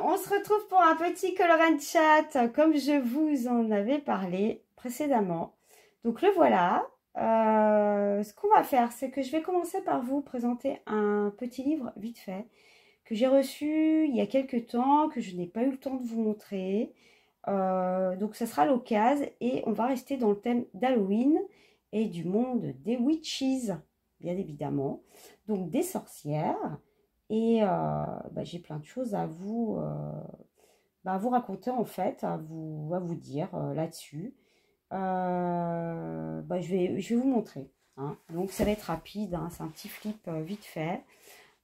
on se retrouve pour un petit color and chat, comme je vous en avais parlé précédemment. Donc le voilà. Ce qu'on va faire, c'est que je vais commencer par vous présenter un petit livre vite fait que j'ai reçu il y a quelques temps, que je n'ai pas eu le temps de vous montrer. Donc ça sera l'occasion et on va rester dans le thème d'Halloween et du monde des witches, bien évidemment. Donc des sorcières. Et j'ai plein de choses à vous raconter en fait, à vous dire là-dessus. Je vais vous montrer. Hein. Donc ça va être rapide, hein. C'est un petit flip vite fait.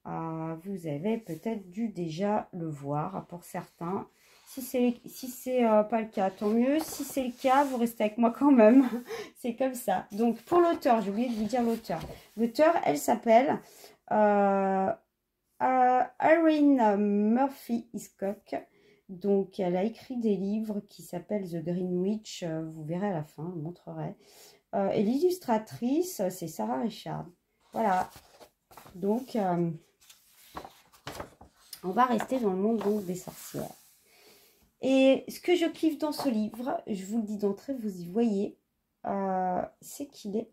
Vous avez peut-être dû déjà le voir pour certains. Si c'est pas le cas, tant mieux. Si c'est le cas, vous restez avec moi quand même. C'est comme ça. Donc pour l'auteur, j'ai oublié de vous dire l'auteur. L'auteur, elle s'appelle Erin Murphy Hiscock. Donc, elle a écrit des livres qui s'appellent The Green Witch. Vous verrez à la fin, je vous montrerai. Et l'illustratrice, c'est Sarah Richard. Voilà. Donc, on va rester dans le monde donc, des sorcières. Et ce que je kiffe dans ce livre, je vous le dis d'entrée, vous y voyez, c'est qu'il est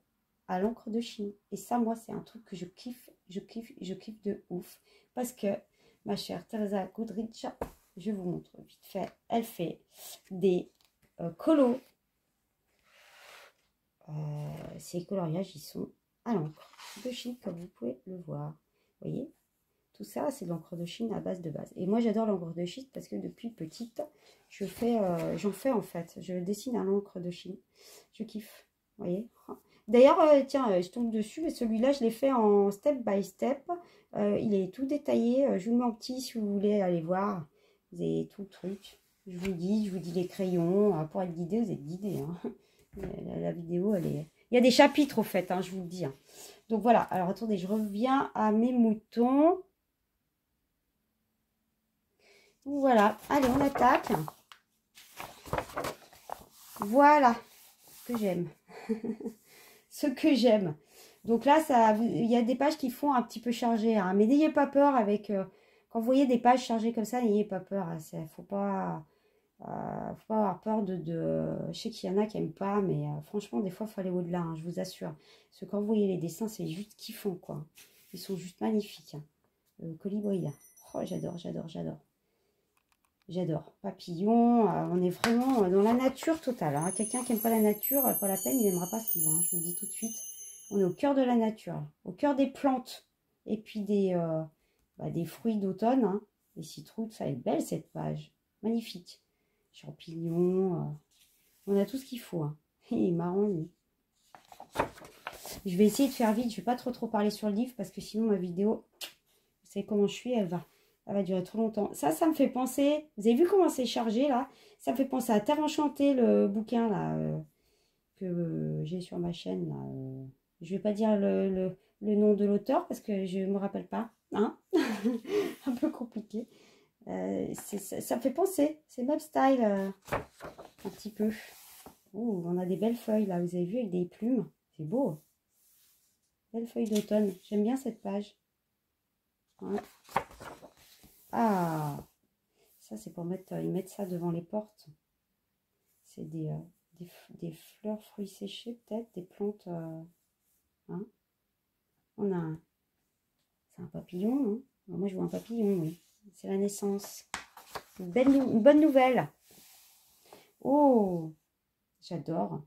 à l'encre de Chine. Et ça, moi, c'est un truc que je kiffe de ouf. Parce que ma chère Teresa Goodrich, je vous montre vite fait, elle fait des colos. Ces coloriages, ils sont à l'encre de Chine, comme vous pouvez le voir. Vous voyez, tout ça, c'est de l'encre de Chine à base de base. Et moi, j'adore l'encre de Chine parce que depuis petite, j'en fais en fait. Je dessine à l'encre de Chine. Je kiffe, vous voyez. D'ailleurs, tiens, je tombe dessus, mais celui-là, je l'ai fait en step by step. Il est tout détaillé. Je vous le mets en petit si vous voulez aller voir. Vous avez tout le truc. Je vous dis les crayons. Pour être guidé, vous êtes guidé. Hein. La vidéo, elle est... Il y a des chapitres, au fait, hein, je vous le dis. Hein. Donc, voilà. Alors, attendez, je reviens à mes moutons. Voilà. Allez, on attaque. Voilà. Ce que j'aime. Ce que j'aime. Donc là, il y a des pages qui font un petit peu chargées. Hein, mais n'ayez pas peur avec... quand vous voyez des pages chargées comme ça, n'ayez pas peur. Hein, faut pas avoir peur je sais qu'il y en a qui n'aiment pas, mais franchement, des fois, il faut aller au-delà, hein, je vous assure. Parce que quand vous voyez les dessins, c'est juste kiffant, quoi. Ils sont juste magnifiques. Hein. Le colibri, là. Oh, j'adore. J'adore. Papillon, on est vraiment dans la nature totale. Hein. Quelqu'un qui n'aime pas la nature, pas la peine, il n'aimera pas ce livre. Hein, je vous le dis tout de suite. On est au cœur de la nature, au cœur des plantes. Et puis des fruits d'automne. Hein. Les citrouilles, ça est belle cette page. Magnifique. Champignons. On a tout ce qu'il faut. Hein. Il est marrant, lui. Je vais essayer de faire vite. Je ne vais pas trop parler sur le livre parce que sinon, ma vidéo, vous savez comment je suis, elle va durer trop longtemps. Ça me fait penser... Vous avez vu comment c'est chargé, là? Ça me fait penser à Terre Enchantée, le bouquin, là, que j'ai sur ma chaîne, là. Je ne vais pas dire le nom de l'auteur parce que je ne me rappelle pas. Hein. Un peu compliqué. Ça me fait penser. C'est le même style, un petit peu. Oh, on a des belles feuilles, là. Vous avez vu, avec des plumes. C'est beau. Belle feuille d'automne. J'aime bien cette page. Ouais. Ah, ça c'est pour mettre, ils mettent ça devant les portes. C'est des fleurs, fruits séchés peut-être, des plantes. Hein. On a c'est un papillon. Hein. Alors moi je vois un papillon, oui. C'est la naissance. Une bonne nouvelle. Oh, j'adore.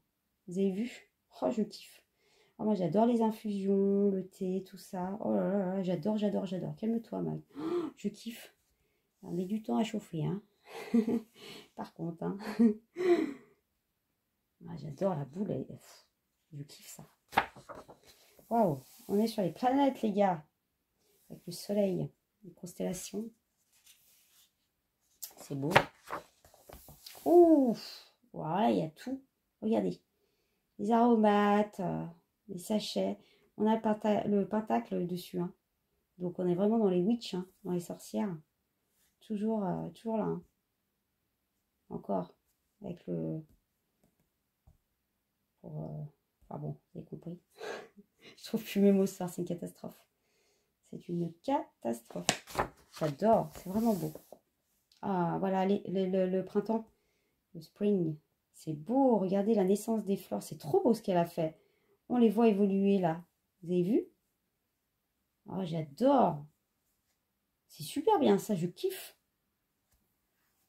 Vous avez vu? Oh, je kiffe. Oh, moi j'adore les infusions, le thé, tout ça. Oh là là, j'adore. Calme-toi, Mag. Oh, je kiffe. On met du temps à chauffer, hein. Par contre, hein. Ah, j'adore la boule. Je kiffe ça. Waouh, on est sur les planètes, les gars. Avec le soleil, les constellations. C'est beau. Ouf, voilà, il y a tout. Regardez. Les aromates, les sachets. On a le pentacle dessus. Hein. Donc, on est vraiment dans les witches, hein, dans les sorcières. Toujours là. Hein. Encore. Avec le... Enfin bon, vous avez compris. Je trouve plus mes mots ce soir, c'est une catastrophe. C'est une catastrophe. J'adore, c'est vraiment beau. Ah, voilà, le printemps, le spring. C'est beau, regardez la naissance des fleurs. C'est trop beau ce qu'elle a fait. On les voit évoluer là. Vous avez vu? Oh, j'adore. C'est super bien ça, je kiffe.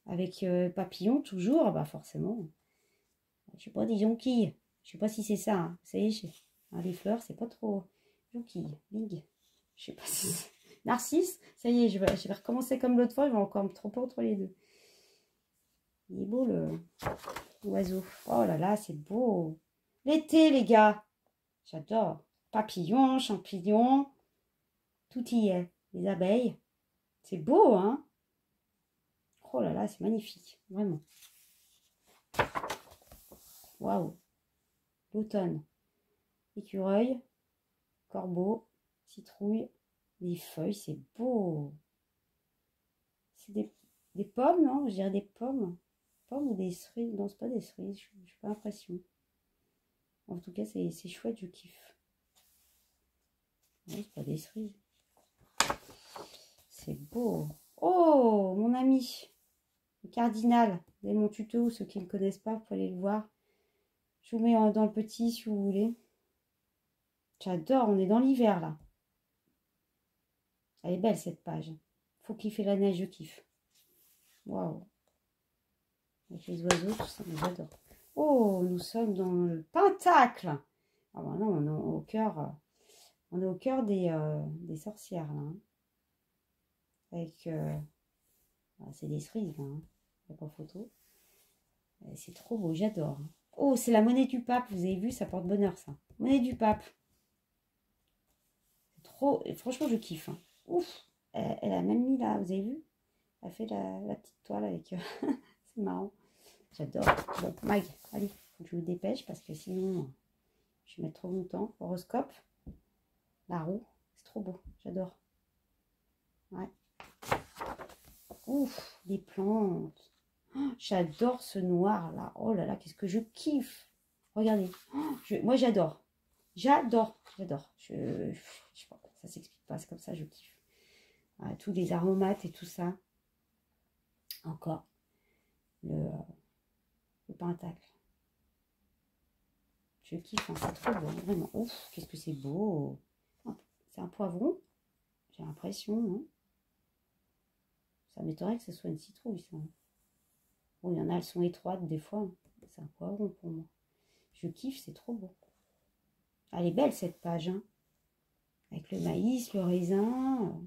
Avec papillon toujours, bah forcément. Je sais pas, des jonquilles. Je sais pas si c'est ça. Hein. Ça y est, les fleurs, c'est pas trop. Jonquilles, big. Je sais pas si c'est... Narcisse, ça y est, je vais recommencer comme l'autre fois, je vais encore me tromper entre les deux. Il est beau l'oiseau. Oh là là, c'est beau. L'été, les gars. J'adore. Papillons, champignons, tout y est. Les abeilles. C'est beau, hein? Oh là là, c'est magnifique, vraiment. Waouh. L'automne. Écureuil, corbeau, citrouille, les feuilles, c'est beau. C'est des pommes, non? Je dirais des pommes. Pommes ou des cerises? Non, c'est pas des cerises, je n'ai pas l'impression. En tout cas, c'est chouette, je kiffe. Non, c'est pas des cerises. C'est beau. Oh, mon ami, le cardinal. Vous avez mon tuto, ceux qui ne le connaissent pas, vous pouvez aller le voir. Je vous mets dans le petit si vous voulez. J'adore, on est dans l'hiver là. Elle est belle cette page. Faut kiffer la neige, je kiffe. Waouh. Avec les oiseaux, tout ça, j'adore. Oh, nous sommes dans le Pentacle. Ah bah non, on est au cœur des sorcières là. Hein. Avec, c'est des cerises là. Hein. Il n'y a pas photo. C'est trop beau, j'adore. Oh, c'est la monnaie du pape, vous avez vu, ça porte bonheur ça. Monnaie du pape. Trop, franchement, je kiffe. Hein. Ouf, elle a même mis là, vous avez vu? Elle a fait la petite toile avec... c'est marrant. J'adore. Bon, Mag, allez, faut que je me dépêche parce que sinon, je vais mettre trop longtemps. Horoscope, la roue, c'est trop beau. J'adore. Ouais. Ouf, les plantes. Oh, j'adore ce noir là. Oh là là, qu'est-ce que je kiffe. Regardez. Oh, moi, j'adore. J'adore. J'adore. Je sais pas, ça s'explique pas. C'est comme ça, je kiffe. Ouais, tous les aromates et tout ça. Encore. Le pentacle. Je kiffe, hein, c'est trop beau, vraiment. Ouf, qu'est-ce que c'est beau. C'est un poivron, j'ai l'impression. Hein. Ça m'étonnerait que ce soit une citrouille, ça. Bon, il y en a, elles sont étroites des fois. C'est un poivron pour moi. Je kiffe, c'est trop beau. Elle est belle, cette page. Hein. Avec le maïs, le raisin,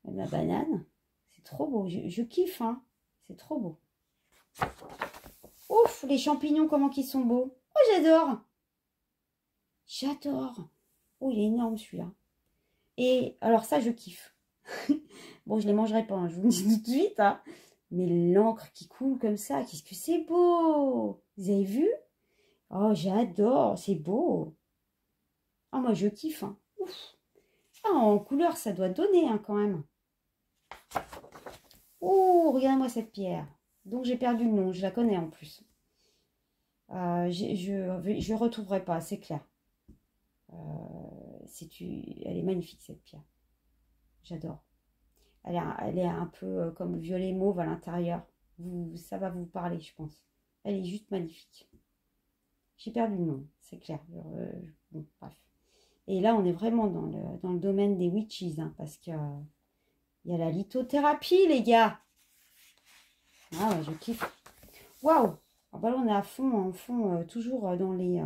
la banane. C'est trop beau. Je kiffe, hein. C'est trop beau. Ouf, les champignons, comment qu'ils sont beaux. Oh, j'adore. J'adore. Oh, il est énorme, celui-là. Et alors ça, je kiffe. Bon, je ne les mangerai pas, hein, je vous le dis tout de suite. Hein. Mais l'encre qui coule comme ça, qu'est-ce que c'est beau. Vous avez vu? Oh, j'adore, c'est beau. Ah, moi, je kiffe. Hein. Ouf. Ah, en couleur, ça doit donner hein, quand même. Oh, regarde-moi cette pierre. Donc, j'ai perdu le nom, je la connais en plus. Je retrouverai pas, c'est clair. Elle est magnifique, cette pierre. J'adore. Elle est un peu comme violet mauve à l'intérieur. Ça va vous parler, je pense. Elle est juste magnifique. J'ai perdu le nom, c'est clair. Bon, bref. Et là, on est vraiment dans le domaine des witches, hein, parce qu'il y a la lithothérapie, les gars. Ah ouais, je kiffe. Waouh! Ah bah là, on est à fond, en fond, toujours dans les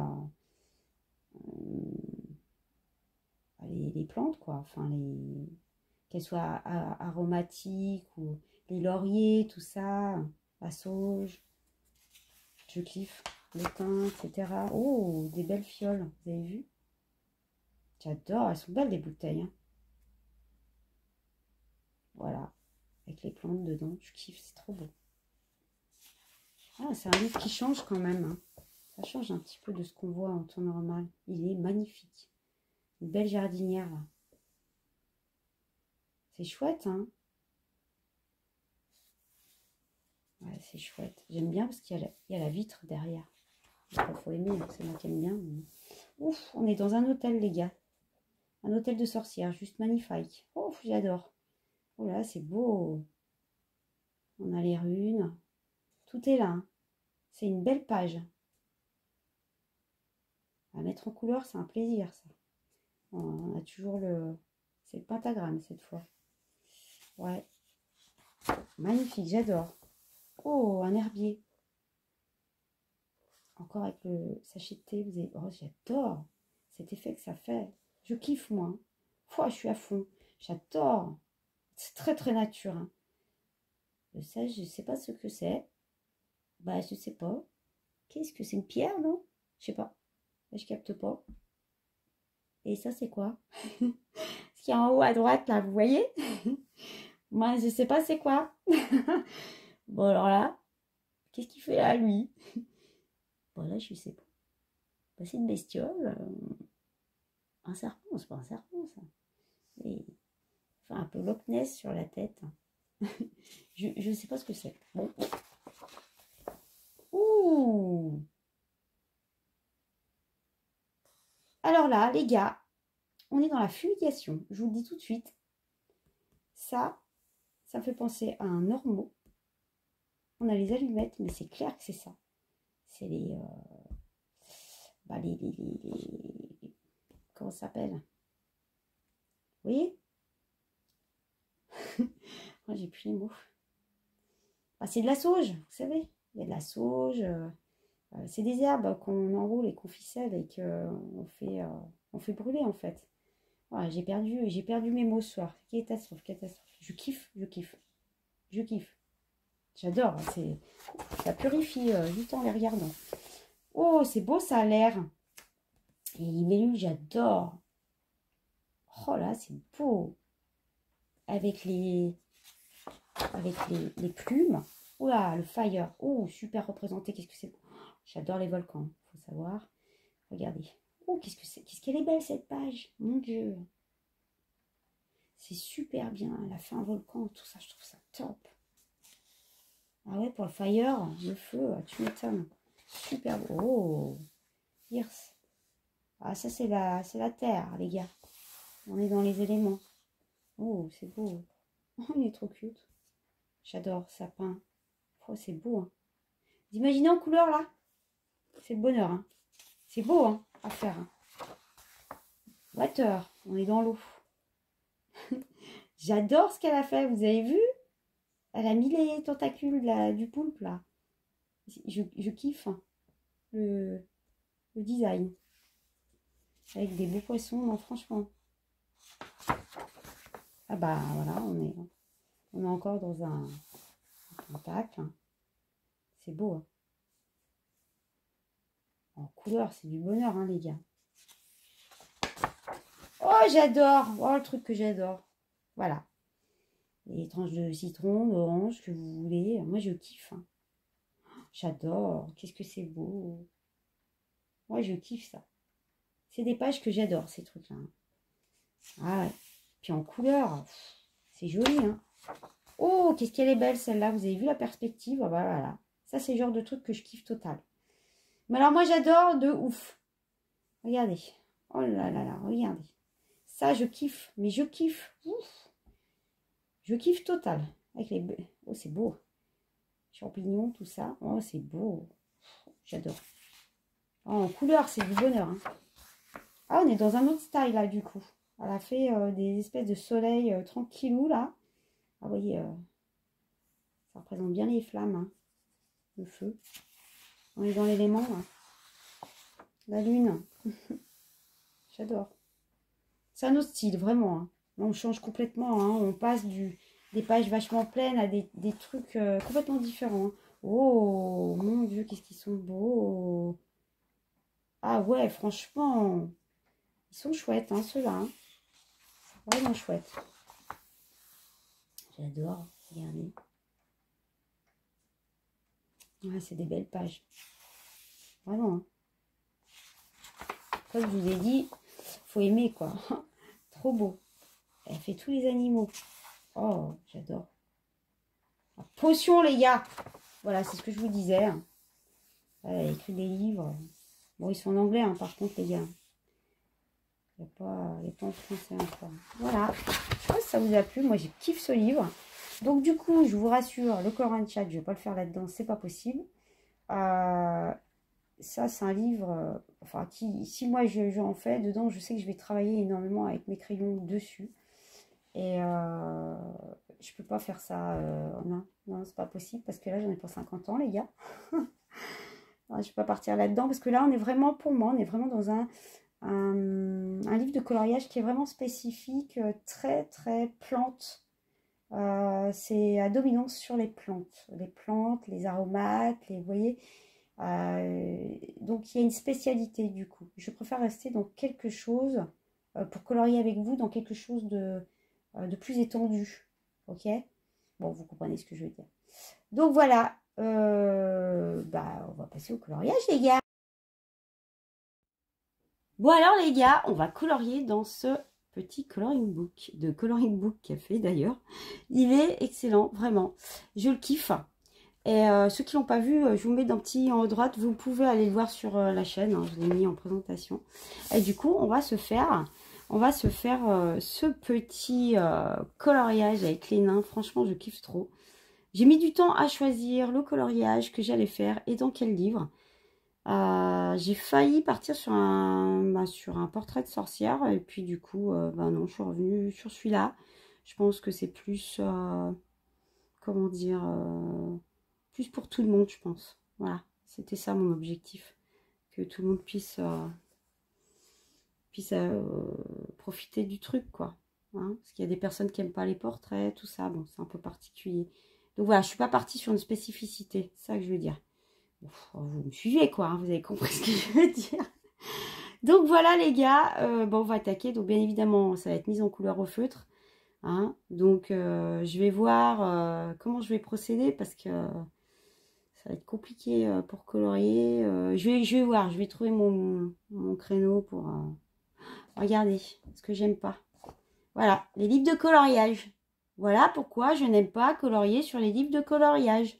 plantes, quoi. Enfin, qu'elles soient aromatiques ou les lauriers, tout ça, la sauge. Je kiffe. Le thym, etc. Oh, des belles fioles, vous avez vu? J'adore, elles sont belles les bouteilles. Hein. Voilà, avec les plantes dedans, je kiffe, c'est trop beau. Ah, c'est un livre qui change quand même. Hein. Ça change un petit peu de ce qu'on voit en temps normal. Il est magnifique. Une belle jardinière là. C'est chouette, hein? Ouais, c'est chouette. J'aime bien parce qu'il y a la vitre derrière. Il faut aimer, c'est moi qui aime bien. Mais... Ouf, on est dans un hôtel, les gars. Un hôtel de sorcières, juste magnifique. Ouf, j'adore. Oh là, c'est beau. On a les runes. Tout est là. Hein. C'est une belle page. À mettre en couleur, c'est un plaisir, ça. On a toujours le... C'est le pentagramme, cette fois. Ouais. Magnifique, j'adore. Oh, un herbier. Encore avec le sachet de thé, vous avez... Oh, j'adore cet effet que ça fait. Je kiffe, moi. Je suis à fond. J'adore. C'est très, très nature. Hein. Ça, je ne sais pas ce que c'est. Bah, je sais pas. Qu'est-ce que c'est, une pierre, non? Je sais pas. Je capte pas. Et ça, c'est quoi? Ce qui est en haut à droite, là, vous voyez? Moi, je sais pas c'est quoi. Bon, alors là, qu'est-ce qu'il fait là, lui? Bon, là, je sais pas. Bah, c'est une bestiole. Un serpent, c'est pas un serpent, ça. Et... Enfin, un peu Loch Ness sur la tête. Je sais pas ce que c'est. Bon. Ouh! Alors là, les gars, on est dans la fumigation. Je vous le dis tout de suite. Ça me fait penser à un ormeau. On a les allumettes, mais c'est clair que c'est ça. C'est les... Bah, comment ça s'appelle? Vous voyez? Moi, j'ai plus les mots. Bah, c'est de la sauge, vous savez. Il y a de la sauge. C'est des herbes qu'on enroule et qu'on ficelle et qu'on fait brûler, en fait. Voilà, j'ai perdu mes mots ce soir. Catastrophe, catastrophe. Je kiffe, je kiffe. Je kiffe. J'adore. Ça purifie juste en les regardant. Oh, c'est beau, ça a l'air. Et les libellules, j'adore. Oh là, c'est beau. Avec les plumes. Oh là, le fire. Oh, super représenté. Qu'est-ce que c'est? J'adore les volcans, il faut savoir. Regardez. Oh, qu'est-ce que c'est? Qu'est-ce qu'elle est belle, cette page. Mon Dieu. C'est super bien. Elle a fait un volcan, tout ça. Je trouve ça top. Ah ouais, pour le fire, le feu, tu m'étonnes. Super beau. Oh, Earth. Ah, ça, c'est la terre, les gars. On est dans les éléments. Oh, c'est beau. Oh, il est trop cute. J'adore, sapin. Oh, c'est beau. Hein. Vous imaginez en couleur, là? C'est le bonheur. Hein. C'est beau hein, à faire. Hein. Water, on est dans l'eau. J'adore ce qu'elle a fait, vous avez vu? Elle a mis les tentacules du poulpe, là. Je kiffe hein, le design. Avec des beaux poissons, non, franchement. Ah bah voilà, on est encore dans un pentacle. Hein. C'est beau. Hein. En couleur, c'est du bonheur, hein, les gars. Oh, j'adore. Oh, le truc que j'adore. Voilà. Les tranches de citron, d'orange, que vous voulez. Moi, je kiffe. Hein. J'adore. Qu'est-ce que c'est beau. Moi, je kiffe ça. C'est des pages que j'adore, ces trucs-là. Hein. Ah ouais. Puis en couleur, c'est joli. Hein. Oh, qu'est-ce qu'elle est belle, celle-là. Vous avez vu la perspective? Ah bah, voilà. Ça, c'est le genre de truc que je kiffe total. Mais alors, moi, j'adore de ouf. Regardez. Oh là là là, regardez. Ça, je kiffe. Mais je kiffe. Ouf. Je kiffe total. Avec les... Oh, c'est beau. Champignons, tout ça. Oh, c'est beau. J'adore. Oh, en couleur, c'est du bonheur. Hein. Ah, on est dans un autre style, là, du coup. Elle a fait des espèces de soleil tranquillou, là. Ah, vous voyez, ça représente bien les flammes. Hein. Le feu. On est dans l'élément, là. La lune. J'adore. C'est un autre style, vraiment. Hein. On change complètement. Hein. On passe des pages vachement pleines à des trucs complètement différents. Hein. Oh, mon Dieu, qu'est-ce qu'ils sont beaux. Ah ouais, franchement, ils sont chouettes, hein, ceux-là. Hein. Vraiment chouettes. J'adore. Regardez. Ouais, c'est des belles pages. Vraiment. Hein. Comme je vous ai dit, faut aimer, quoi. Trop beau. Elle fait tous les animaux. Oh, j'adore. Potion, les gars. Voilà, c'est ce que je vous disais. Hein. Elle a écrit des livres. Bon, ils sont en anglais, hein, par contre, les gars. Il n'y a pas en français encore. Voilà. Oh, ça vous a plu. Moi, j'ai kiffé ce livre. Donc du coup, je vous rassure, le colorant de chat, je ne vais pas le faire là-dedans, c'est pas possible. Ça, c'est un livre, enfin, si moi j'en fais dedans, je sais que je vais travailler énormément avec mes crayons dessus. Et je peux pas faire ça, non, non, c'est pas possible, parce que là, j'en ai pour 50 ans, les gars. Je peux pas partir là-dedans, parce que là, on est vraiment, pour moi, on est vraiment dans un livre de coloriage qui est vraiment spécifique, très, très plante. C'est à dominance sur les plantes, les aromates, vous voyez. Donc il y a une spécialité du coup. Je préfère rester dans quelque chose, pour colorier avec vous, dans quelque chose de plus étendu. Ok? Bon, vous comprenez ce que je veux dire. Donc voilà, on va passer au coloriage les gars. Bon alors les gars, on va colorier dans ce petit coloring book café d'ailleurs. Il est excellent, vraiment. Je le kiffe. Et ceux qui l'ont pas vu, je vous mets dans petit en haut à droite. Vous pouvez aller le voir sur la chaîne. Hein, je l'ai mis en présentation. Et du coup, on va se faire ce petit coloriage avec les nains. Franchement, je kiffe trop. J'ai mis du temps à choisir le coloriage que j'allais faire et dans quel livre. J'ai failli partir sur un portrait de sorcière. Et puis du coup, non, je suis revenue sur celui-là. Je pense que c'est plus, comment dire... plus pour tout le monde, je pense. Voilà, c'était ça mon objectif. Que tout le monde puisse profiter du truc, quoi. Hein, parce qu'il y a des personnes qui n'aiment pas les portraits, tout ça. Bon, c'est un peu particulier. Donc voilà, je suis pas partie sur une spécificité. C'est ça que je veux dire. Bon, vous me suivez, quoi. Hein, vous avez compris ce que je veux dire. Donc voilà, les gars. On va attaquer. Donc bien évidemment, ça va être mise en couleur au feutre. Hein, donc je vais voir comment je vais procéder parce que... ça va être compliqué pour colorier. Je vais voir, je vais trouver mon créneau pour regarder ce que j'aime pas. Voilà, les livres de coloriage. Voilà pourquoi je n'aime pas colorier sur les livres de coloriage.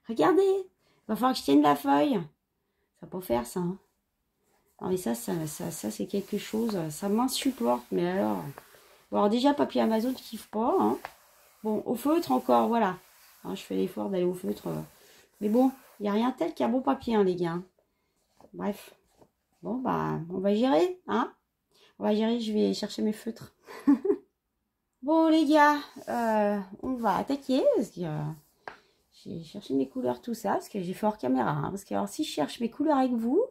Regardez, il va falloir que je tienne la feuille. Ça va pas faire ça. Hein. Non mais ça c'est quelque chose, ça m'insupporte. Mais alors, bon, alors déjà papier Amazon, je kiffe pas. Hein. Bon, au feutre encore, voilà. Alors, je fais l'effort d'aller au feutre. Mais bon, il n'y a rien tel qu'un bon papier, hein, les gars. Bref. Bon, on va gérer, hein. On va gérer, je vais chercher mes feutres. Bon, les gars, on va attaquer. Parce que j'ai cherché mes couleurs, tout ça. Parce que j'ai fait hors caméra. Hein, parce que alors, si je cherche mes couleurs avec vous,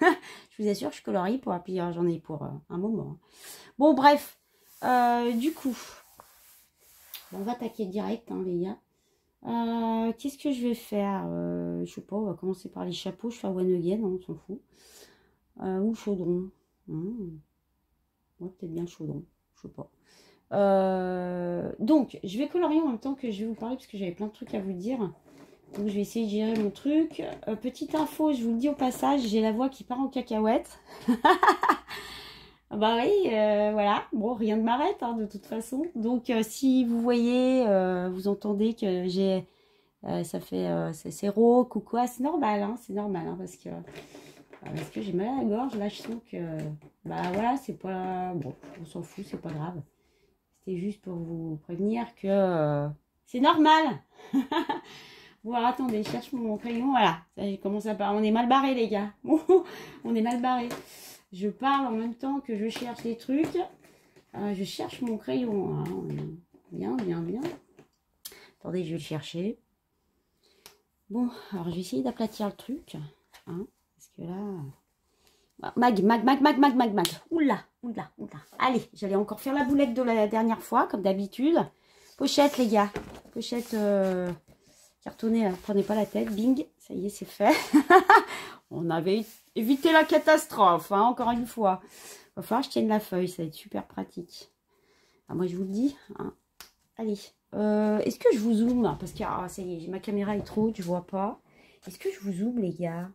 je vous assure, je colorie pour... Puis j'en ai pour un moment. Hein. Bon, bref. Du coup, on va attaquer direct, hein, les gars. Qu'est-ce que je vais faire? Je sais pas, on va commencer par les chapeaux. Je fais one again, hein, on s'en fout. Ou chaudron. Ouais, peut-être bien le chaudron. Je sais pas. Donc, je vais colorier en même temps que je vais vous parler parce que j'avais plein de trucs à vous dire. Donc, je vais essayer de gérer mon truc. Petite info, je vous le dis au passage, j'ai la voix qui part en cacahuète. Bah oui, voilà. Bon, rien ne m'arrête, hein, de toute façon. Donc, si vous voyez, vous entendez que j'ai... ça fait... c'est rauque ou quoi, c'est normal, hein, parce que j'ai mal à la gorge. Là, je sens que... voilà, c'est pas... Bon, on s'en fout, c'est pas grave. C'était juste pour vous prévenir que... c'est normal. Bon, alors, attendez, je cherche mon crayon. Voilà, ça, j'ai commencé à parler. On est mal barré, les gars. On est mal barré. Je parle en même temps que je cherche les trucs. Je cherche mon crayon. Hein. Bien, bien, bien. Attendez, je vais le chercher. Bon, alors je vais essayer d'aplatir le truc. Hein, parce que là... Mag. Oula. Allez, j'allais encore faire la boulette de la dernière fois, comme d'habitude. Pochette, les gars. Pochette cartonnée, là. Prenez pas la tête. Bing, ça y est, c'est fait. On avait évité la catastrophe, hein, encore une fois. Il va falloir que je tienne la feuille, ça va être super pratique. Ah, moi, je vous le dis. Hein. Allez. Est-ce que je vous zoome? Parce que ça y est, ma caméra est trop haute, je vois pas. Est-ce que je vous zoome, les gars?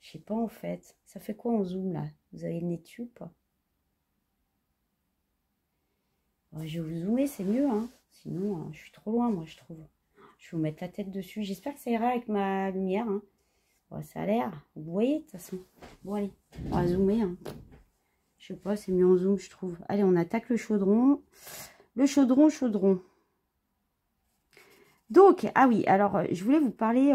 Je sais pas, en fait. Ça fait quoi en zoom, là? Vous avez le nez dessus ou pas? Je vais vous zoomer, c'est mieux, hein. Sinon, je suis trop loin, moi, je trouve. Je vais vous mettre la tête dessus. J'espère que ça ira avec ma lumière, hein. Bon, ça a l'air. Vous voyez, de toute façon. Bon, allez, on va zoomer, hein. Je sais pas, c'est mieux en zoom, je trouve. Allez, on attaque le chaudron. Le chaudron. Donc, ah oui, alors, je voulais vous parler...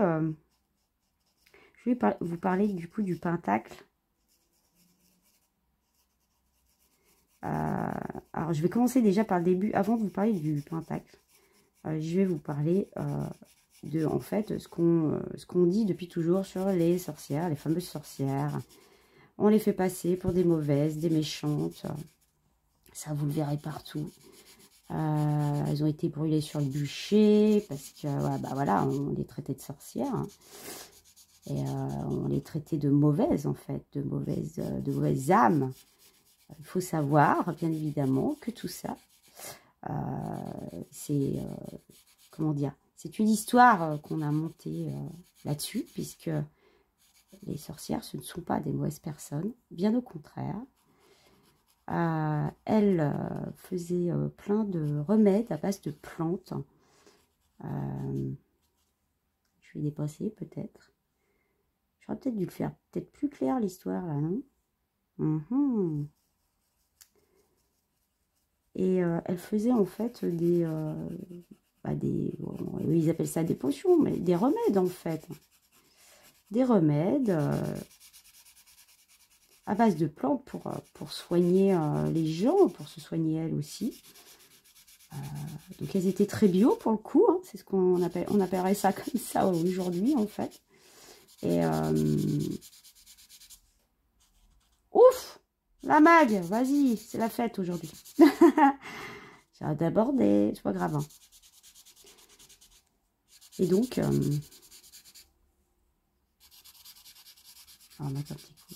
vous parler du coup du pentacle. Alors, je vais commencer déjà par le début, avant de vous parler du pentacle. Je vais vous parler de, en fait, ce qu'on dit depuis toujours sur les sorcières, les fameuses sorcières. On les fait passer pour des mauvaises, des méchantes. Ça, vous le verrez partout. Elles ont été brûlées sur le bûcher parce que, ouais, bah voilà, on les traitait de sorcières. Hein. Et on les traitait de mauvaises, en fait, de mauvaises âmes. Il faut savoir, bien évidemment, que tout ça, c'est, comment dire, c'est une histoire qu'on a montée là-dessus, puisque les sorcières, ce ne sont pas des mauvaises personnes, bien au contraire. Elles faisaient plein de remèdes à base de plantes. Je vais dépasser, peut-être. J'aurais peut-être dû le faire peut-être plus clair, l'histoire, là, non? Et elle faisait en fait ils appellent ça des potions, mais des remèdes en fait. Des remèdes à base de plantes pour soigner les gens, pour se soigner elles aussi. Donc elles étaient très bio pour le coup, hein, c'est ce qu'on appelle, on appellerait ça comme ça aujourd'hui en fait. Et ouf! La mag, vas-y, c'est la fête aujourd'hui. J'arrête d'aborder, c'est pas grave. Hein. Et donc, on va mettre un petit coup.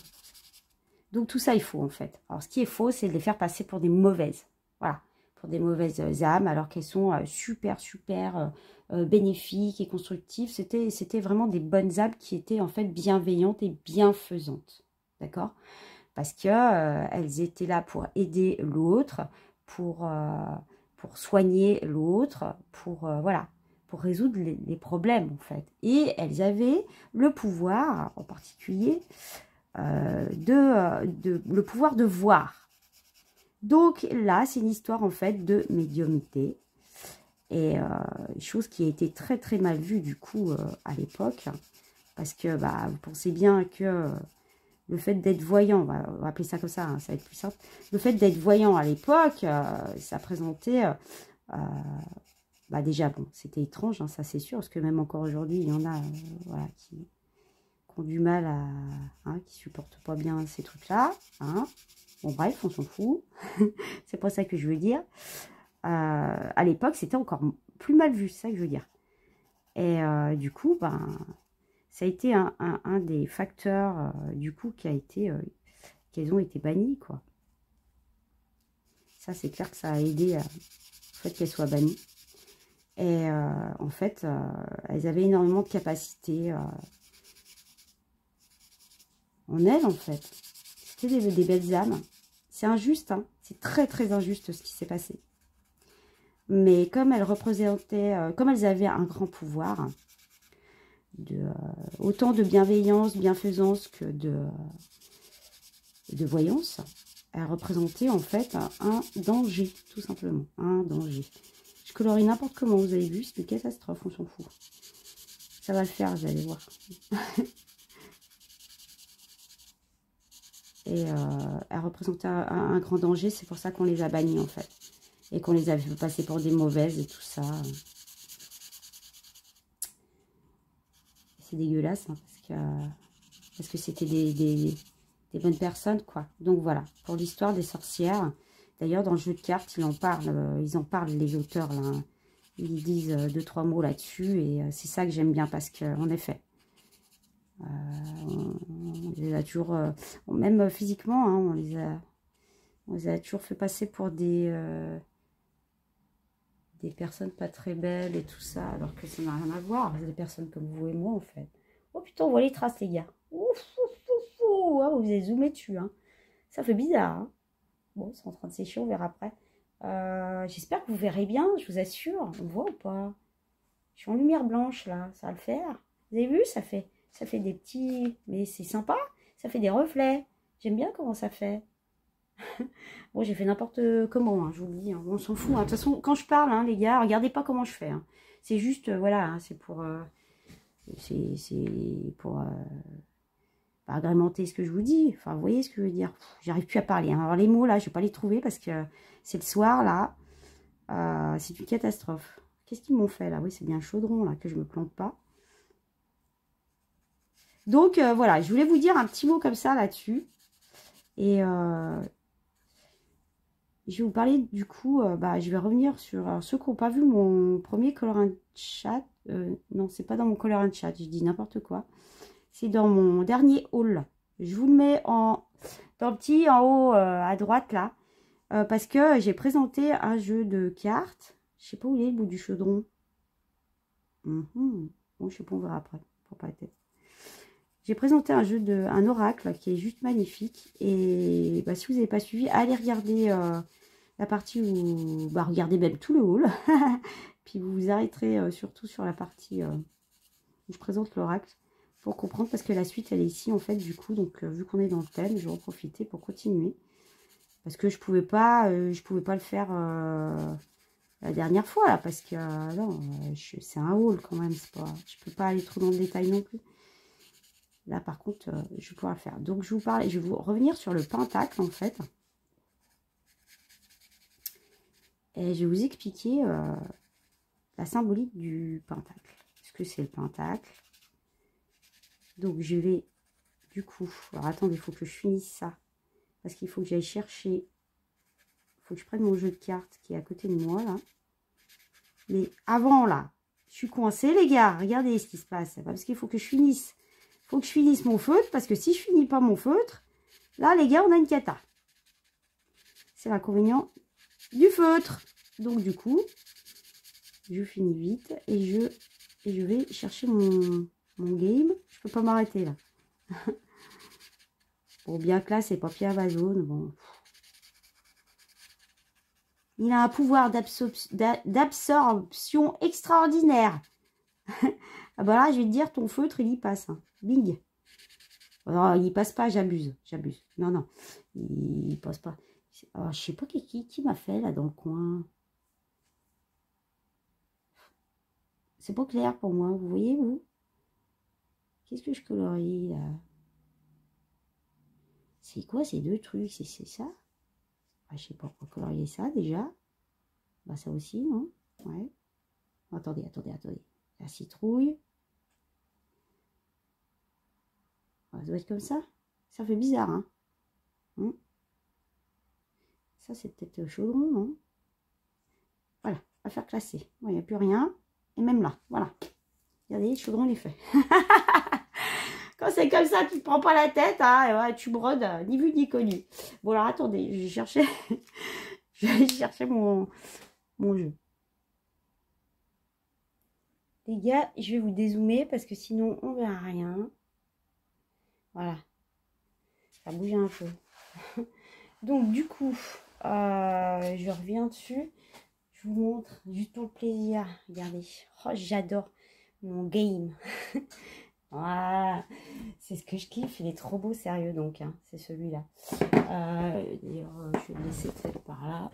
Donc tout ça est faux en fait. Alors ce qui est faux, c'est de les faire passer pour des mauvaises. Voilà, pour des mauvaises âmes, alors qu'elles sont super bénéfiques et constructives. C'était vraiment des bonnes âmes qui étaient en fait bienveillantes et bienfaisantes. D'accord? Parce que elles étaient là pour aider l'autre, pour soigner l'autre, voilà, pour résoudre les problèmes en fait. Et elles avaient le pouvoir, en particulier, le pouvoir de voir. Donc là, c'est une histoire en fait de médiumnité. Et chose qui a été très très mal vue du coup à l'époque. Parce que bah, vous pensez bien que le fait d'être voyant, on va appeler ça comme ça, hein, ça va être plus simple. Le fait d'être voyant à l'époque, ça présentait... bah déjà, bon, c'était étrange, hein, ça c'est sûr, parce que même encore aujourd'hui, il y en a voilà, qui ont du mal à... Hein, qui supportent pas bien ces trucs-là. Hein. Bon, bref, on s'en fout. C'est pas ça que je veux dire. À l'époque, c'était encore plus mal vu, c'est ça que je veux dire. Et du coup, ben... ça a été un des facteurs, du coup, qui a été, qu'elles ont été bannies, quoi. Ça, c'est clair que ça a aidé au fait qu'elles soient bannies. Et en fait, elles avaient énormément de capacités en elles, en fait. C'était des belles âmes. C'est injuste, hein. C'est très, très injuste ce qui s'est passé. Mais comme elles représentaient, comme elles avaient un grand pouvoir... autant de bienveillance, bienfaisance que de voyance, elle représentait en fait un danger, tout simplement, un danger. Je colorie n'importe comment, vous avez vu, c'est une catastrophe, on s'en fout. Ça va le faire, vous allez voir. Et elle représentait un grand danger, c'est pour ça qu'on les a bannis en fait. Et qu'on les a fait passer pour des mauvaises et tout ça. C'est dégueulasse, hein, parce que c'était des bonnes personnes, quoi. Donc voilà, pour l'histoire des sorcières. D'ailleurs, dans le jeu de cartes, ils en parlent, les auteurs, là. Hein. Ils disent 2-3 mots là-dessus, et c'est ça que j'aime bien, parce qu'en effet, on les a toujours, même physiquement, hein, on les a toujours fait passer pour des personnes pas très belles et tout ça, alors que ça n'a rien à voir. C'est des personnes comme vous et moi, en fait. Oh putain, on voit les traces, les gars. Ouf, ouf, ouf, ouf. Ah, vous avez zoomé dessus, hein. Ça fait bizarre, hein. Bon, c'est en train de sécher, on verra après. J'espère que vous verrez bien, je vous assure. On voit ou pas? Je suis en lumière blanche, là. Ça va le faire. Vous avez vu? Ça fait des petits... Mais c'est sympa. Ça fait des reflets. J'aime bien comment ça fait. Bon, j'ai fait n'importe comment, hein, je vous le dis. Hein. On s'en fout. Hein. De toute façon, quand je parle, hein, les gars, regardez pas comment je fais. Hein. C'est juste, voilà, hein, c'est pour agrémenter ce que je vous dis. Enfin, vous voyez ce que je veux dire. J'arrive plus à parler. Hein. Alors, les mots, là, je vais pas les trouver parce que c'est le soir, là. C'est une catastrophe. Qu'est-ce qu'ils m'ont fait, là? Oui, c'est bien le chaudron, là, que je me plante pas. Donc, voilà, je voulais vous dire un petit mot comme ça, là-dessus. Et je vais vous parler, du coup, je vais revenir sur ceux qui n'ont pas vu mon premier Color and Chat. Non, c'est pas dans mon Color and Chat, je dis n'importe quoi. C'est dans mon dernier haul. Je vous le mets dans le petit en haut à droite là. Parce que j'ai présenté un jeu de cartes. Je sais pas où il est le bout du chaudron. Bon, je sais pas, on verra après. Pour pas la tête. J'ai présenté un oracle qui est juste magnifique. Et si vous n'avez pas suivi, allez regarder la partie où... regardez même tout le haul. Puis vous vous arrêterez surtout sur la partie où je présente l'oracle. Pour comprendre, parce que la suite elle est ici en fait, du coup, donc vu qu'on est dans le thème, je vais en profiter pour continuer, parce que je pouvais pas le faire la dernière fois là, parce que non, c'est un haul quand même, c'est pas, je peux pas aller trop dans le détail non plus. Là par contre, je vais pouvoir le faire. Donc je vais vous revenir sur le pentacle en fait, et je vais vous expliquer la symbolique du pentacle, ce que c'est le pentacle. Donc, je vais, du coup... Alors, attendez, il faut que je finisse ça. Parce qu'il faut que j'aille chercher... Il faut que je prenne mon jeu de cartes qui est à côté de moi, là. Mais avant, là, je suis coincée, les gars. Regardez ce qui se passe. Parce qu'il faut que je finisse. Il faut que je finisse mon feutre. Parce que si je finis pas mon feutre, là, les gars, on a une cata. C'est l'inconvénient du feutre. Donc, du coup, je finis vite. Et je vais chercher mon game. Je peux pas m'arrêter là. Bon, bien que là, c'est papier Amazon. Bon. Il a un pouvoir d'absorption extraordinaire. Ah bah là, je vais te dire, ton feutre, il y passe. Hein. Bing. Non, il y passe pas, j'abuse. J'abuse. Non, non. Il passe pas. Oh, je sais pas qui m'a fait là dans le coin. C'est pas clair pour moi. Vous voyez, vous? Qu'est-ce que je colorie là? C'est quoi ces deux trucs? C'est ça? Je sais pas pourquoi colorier ça déjà. Bah ça aussi, non? Ouais. Attendez. La citrouille. Ça doit être comme ça. Ça fait bizarre, hein? Ça, c'est peut-être le chaudron, non? Voilà, on va faire classer. Il n'y a plus rien. Et même là, voilà. Regardez, le chaudron, il est fait. Quand c'est comme ça, tu ne te prends pas la tête, hein, et ouais, tu brodes, ni vu ni connu. Bon, alors attendez, je vais chercher, je vais chercher mon jeu. Les gars, je vais vous dézoomer parce que sinon, on ne verra rien. Voilà. Ça bouge un peu. Donc, du coup, je reviens dessus. Je vous montre juste pour le plaisir. Regardez. Oh, j'adore mon game. Voilà, c'est ce que je kiffe, il est trop beau, sérieux, donc, hein, c'est celui-là. D'ailleurs, je vais le laisser peut-être par là.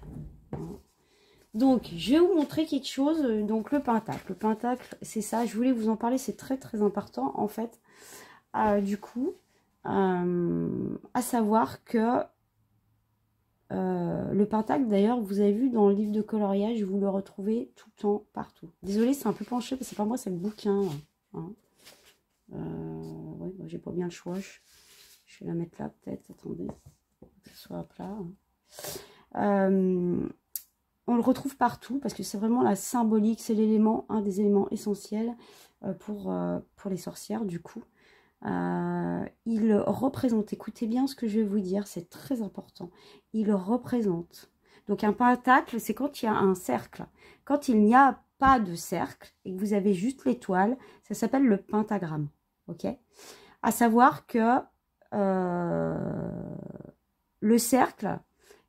Donc, je vais vous montrer quelque chose, donc le pentacle. Le pentacle, c'est ça, je voulais vous en parler, c'est très très important, en fait. Du coup, à savoir que le pentacle, d'ailleurs, vous avez vu dans le livre de coloriage, vous le retrouvez tout le temps, partout. Désolée, c'est un peu penché, parce que c'est pas moi, c'est le bouquin, hein. Ouais, j'ai pas bien le choix. Je vais la mettre là peut-être. Attendez, que ce soit à plat. On le retrouve partout parce que c'est vraiment la symbolique. C'est l'élément, un des éléments essentiels pour les sorcières. Du coup, il représente. Écoutez bien ce que je vais vous dire. C'est très important. Il représente. Donc un pentacle, c'est quand il y a un cercle. Quand il n'y a pas de cercle et que vous avez juste l'étoile, ça s'appelle le pentagramme. Ok, à savoir que le cercle,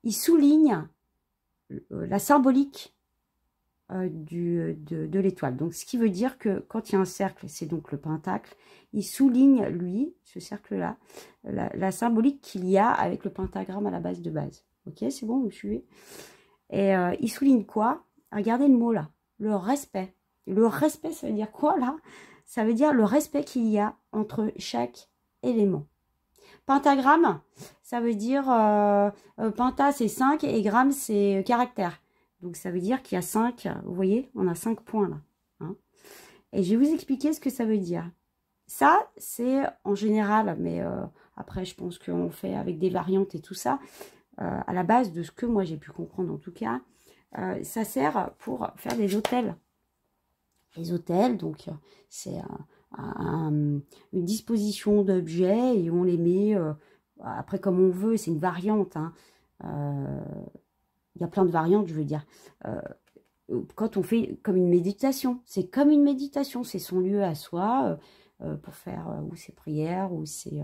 il souligne la symbolique de l'étoile. Donc, ce qui veut dire que quand il y a un cercle, c'est donc le pentacle, il souligne, lui, ce cercle-là, la symbolique qu'il y a avec le pentagramme à la base de base. Ok, c'est bon, vous me suivez? Et il souligne quoi? Regardez le mot là, le respect. Le respect, ça veut dire quoi là? Ça veut dire le respect qu'il y a entre chaque élément. Pentagramme, ça veut dire penta c'est 5 et gramme c'est caractère. Donc ça veut dire qu'il y a 5, vous voyez, on a 5 points là. Hein. Et je vais vous expliquer ce que ça veut dire. Ça, c'est en général, mais après je pense qu'on fait avec des variantes et tout ça, à la base de ce que moi j'ai pu comprendre en tout cas, ça sert pour faire des hôtels. Les hôtels, donc c'est une disposition d'objets et on les met après comme on veut, c'est une variante. Hein. Il y a plein de variantes, je veux dire. Quand on fait comme une méditation, c'est comme une méditation, c'est son lieu à soi pour faire ou ses prières ou ses...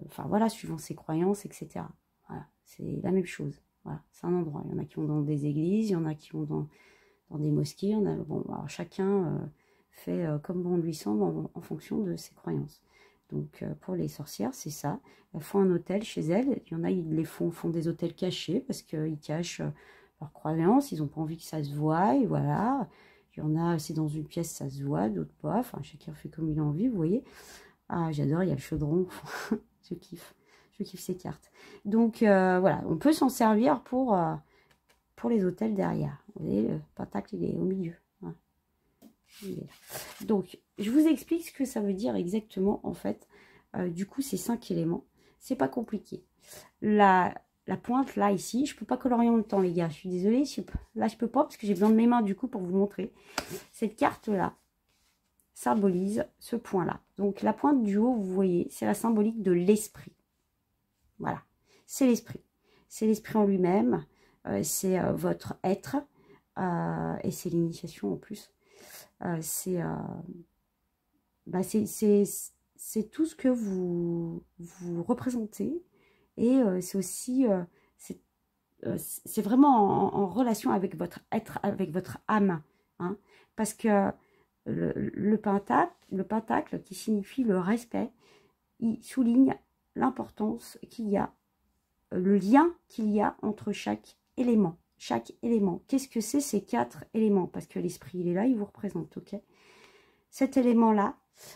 enfin voilà, suivant ses croyances, etc. Voilà, c'est la même chose. Voilà, c'est un endroit. Il y en a qui vont dans des églises, il y en a qui vont dans des mosquées. Bon, alors chacun fait comme bon lui semble en fonction de ses croyances. Donc pour les sorcières, c'est ça. Elles font un hôtel chez elles. Il y en a, ils les font des hôtels cachés parce qu'ils cachent leurs croyances. Ils n'ont pas envie que ça se voie. Et voilà. Il y en a, c'est dans une pièce, ça se voit, d'autres pas. Enfin, chacun fait comme il a envie, vous voyez. Ah, j'adore, il y a le chaudron. Je kiffe. Je kiffe ces cartes. Donc voilà, on peut s'en servir pour les hôtels derrière. Vous voyez, le pentacle, il est au milieu. Voilà. Donc, je vous explique ce que ça veut dire exactement, en fait. Du coup, ces 5 éléments. C'est pas compliqué. La pointe, là, ici, je peux pas colorier en même temps, les gars. Je suis désolée. Là, je peux pas, parce que j'ai besoin de mes mains, du coup, pour vous montrer. Cette carte-là symbolise ce point-là. Donc, la pointe du haut, vous voyez, c'est la symbolique de l'esprit. Voilà. C'est l'esprit. C'est l'esprit en lui-même. C'est votre être. Et c'est l'initiation, en plus. C'est tout ce que vous représentez et c'est aussi c'est vraiment en relation avec votre être, avec votre âme, hein, parce que le pentacle qui signifie le respect, il souligne l'importance qu'il y a, le lien qu'il y a entre chaque élément. Chaque élément. Qu'est-ce que c'est ces 4 éléments? Parce que l'esprit, il est là, il vous représente, ok? Cet élément-là,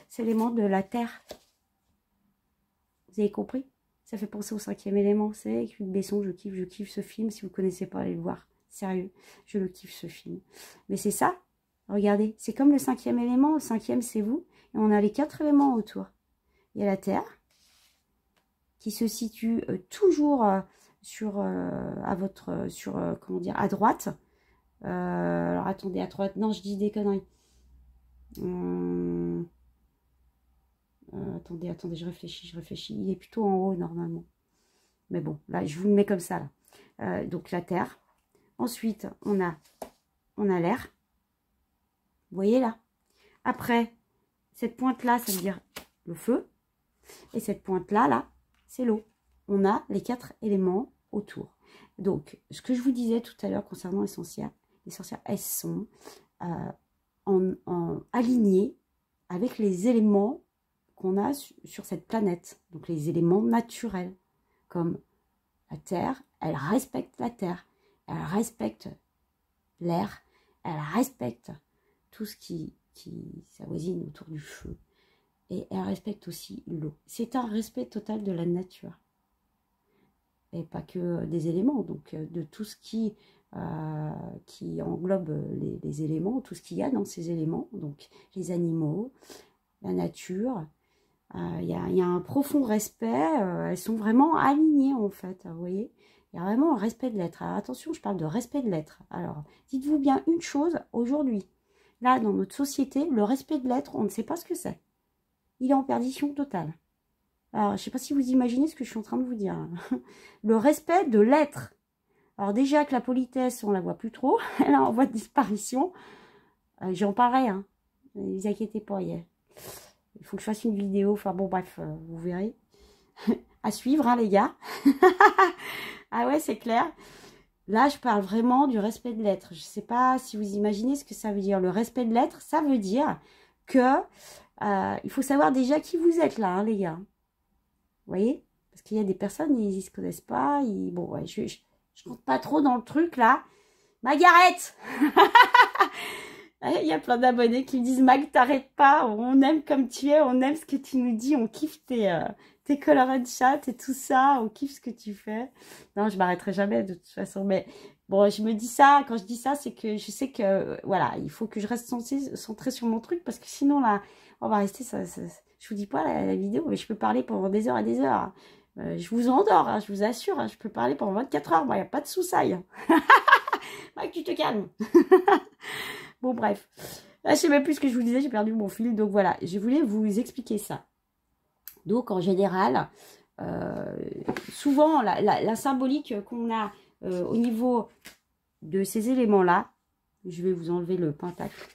c'est l'élément de la terre. Vous avez compris? Ça fait penser au 5e élément. C'est avec Luc Besson, je kiffe ce film. Si vous ne connaissez pas, allez le voir. Sérieux, je le kiffe ce film. Mais c'est ça, regardez, c'est comme le 5e élément. Le 5e, c'est vous. Et on a les 4 éléments autour. Il y a la terre, qui se situe toujours... comment dire, à droite. Alors attendez, à droite, non, je dis des conneries. Attendez, je réfléchis. Il est plutôt en haut normalement. Mais bon, là, je vous le mets comme ça là. Donc la terre. Ensuite, on a l'air. Vous voyez là. Après, cette pointe là, ça veut dire le feu. Et cette pointe là, c'est l'eau. On a les 4 éléments autour. Donc, ce que je vous disais tout à l'heure concernant les sorcières, elles sont alignées avec les éléments qu'on a sur cette planète. Donc, les éléments naturels, comme la terre, elle respecte la terre, elle respecte l'air, elle respecte tout ce qui s'avoisine autour du feu. Et elle respecte aussi l'eau. C'est un respect total de la nature. Et pas que des éléments, donc de tout ce qui englobe les éléments, tout ce qu'il y a dans ces éléments, donc les animaux, la nature. Il y a un profond respect, elles sont vraiment alignées en fait, vous voyez. Il y a vraiment un respect de l'être. Alors attention, je parle de respect de l'être. Alors, dites-vous bien une chose, aujourd'hui, là, dans notre société, le respect de l'être, on ne sait pas ce que c'est. Il est en perdition totale. Alors, je ne sais pas si vous imaginez ce que je suis en train de vous dire. Le respect de l'être. Alors déjà que la politesse, on ne la voit plus trop. Elle est en voie de disparition. J'en parlerai, hein. Ne vous inquiétez pas. Il faut que je fasse une vidéo. Enfin bon, bref, vous verrez. À suivre, hein, les gars. Ah ouais, c'est clair. Là, je parle vraiment du respect de l'être. Je ne sais pas si vous imaginez ce que ça veut dire. Le respect de l'être, ça veut dire que il faut savoir déjà qui vous êtes là, hein, les gars. Vous voyez? Parce qu'il y a des personnes, ils ne se connaissent pas. Bon, ouais, je rentre pas trop dans le truc, là. Margaret. Il y a plein d'abonnés qui me disent, Mag, t'arrêtes pas, on aime comme tu es, on aime ce que tu nous dis, on kiffe tes colorés de chat et tout ça, on kiffe ce que tu fais. Non, je m'arrêterai jamais de toute façon, mais bon, je me dis ça, quand je dis ça, c'est que je sais que, voilà, il faut que je reste centrée sur mon truc, parce que sinon, là, on va rester, je vous dis pas la vidéo, mais je peux parler pendant des heures et des heures. Je vous endors, hein, je vous assure, hein, je peux parler pendant 24 heures, moi, il n'y a pas de sous-saille. Mag, tu te calmes. Bon, bref. Là, je sais même plus ce que je vous disais, j'ai perdu mon fil. Donc, voilà, je voulais vous expliquer ça. Donc, en général, souvent, la symbolique qu'on a au niveau de ces éléments-là, je vais vous enlever le pentacle.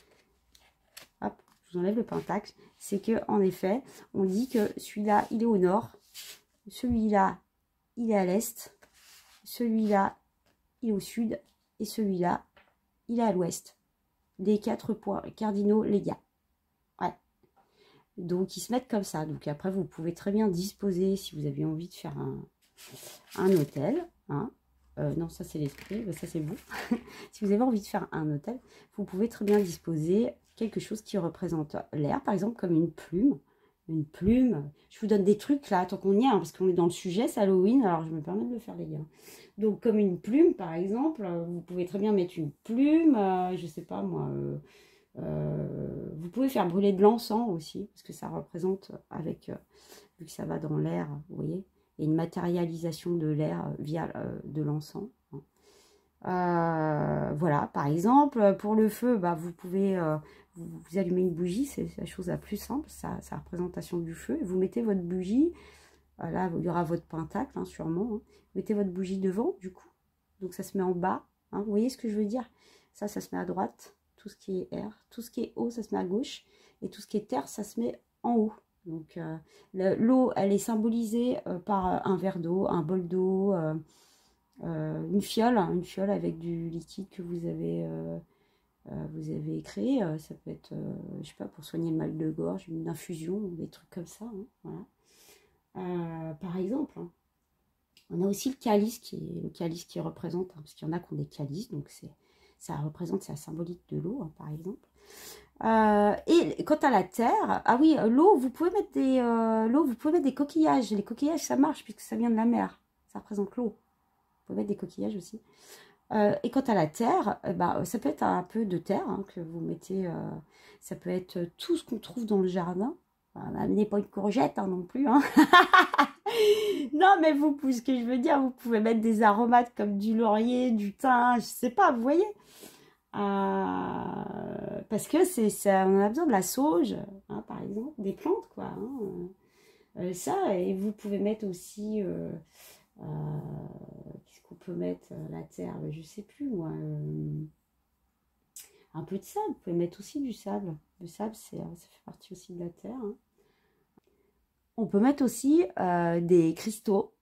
Hop, je vous enlève le pentacle. C'est que en effet, on dit que celui-là, il est au nord. Celui-là, il est à l'est. Celui-là, il est au sud. Et celui-là, il est à l'ouest. Les 4 points cardinaux, les gars. Ouais. Donc, ils se mettent comme ça. Donc, après, vous pouvez très bien disposer, si vous avez envie de faire un hôtel. Hein. Non, ça, c'est l'esprit. Ça, c'est vous. Si vous avez envie de faire un hôtel, vous pouvez très bien disposer quelque chose qui représente l'air. Par exemple, comme une plume. Une plume. Je vous donne des trucs, là, tant qu'on y est, hein, parce qu'on est dans le sujet, c'est Halloween. Alors, je me permets de le faire, les gars. Donc, comme une plume, par exemple, vous pouvez très bien mettre une plume, je sais pas moi, vous pouvez faire brûler de l'encens aussi, parce que ça représente, avec, vu que ça va dans l'air, vous voyez, il y a une matérialisation de l'air via de l'encens. Voilà, par exemple, pour le feu, bah, vous pouvez, vous allumez une bougie, c'est la chose la plus simple, ça, c'est la représentation du feu, vous mettez votre bougie. Là, il y aura votre pentacle, hein, sûrement. Hein. Mettez votre bougie devant, du coup. Donc, ça se met en bas. Hein. Vous voyez ce que je veux dire? Ça se met à droite. Tout ce qui est air. Tout ce qui est eau, ça se met à gauche. Et tout ce qui est terre, ça se met en haut. Donc, l'eau, elle est symbolisée par un verre d'eau, un bol d'eau, une fiole avec du liquide que vous avez créé. Ça peut être, je sais pas, pour soigner le mal de gorge, une infusion, des trucs comme ça. Hein. Voilà. Par exemple, hein. On a aussi le calice qui représente, hein, parce qu'il y en a qui ont des calices, donc ça représente, c'est la symbolique de l'eau, hein, par exemple. Et quant à la terre, ah oui, l'eau, vous pouvez mettre des coquillages. Les coquillages, ça marche puisque ça vient de la mer. Ça représente l'eau. Vous pouvez mettre des coquillages aussi. Et quant à la terre, bah, ça peut être un peu de terre hein, que vous mettez. Ça peut être tout ce qu'on trouve dans le jardin. N'amenez pas une courgette hein, non plus. Hein. Non, mais ce que je veux dire, vous pouvez mettre des aromates comme du laurier, du thym, je sais pas, vous voyez. Parce que ça, on a besoin de la sauge, hein, par exemple, des plantes, quoi. Hein. Ça, et vous pouvez mettre aussi, qu'est-ce qu'on peut mettre, la terre, je sais plus, moi. Un peu de sable, vous pouvez mettre aussi du sable. Le sable, ça fait partie aussi de la terre. Hein. On peut mettre aussi des cristaux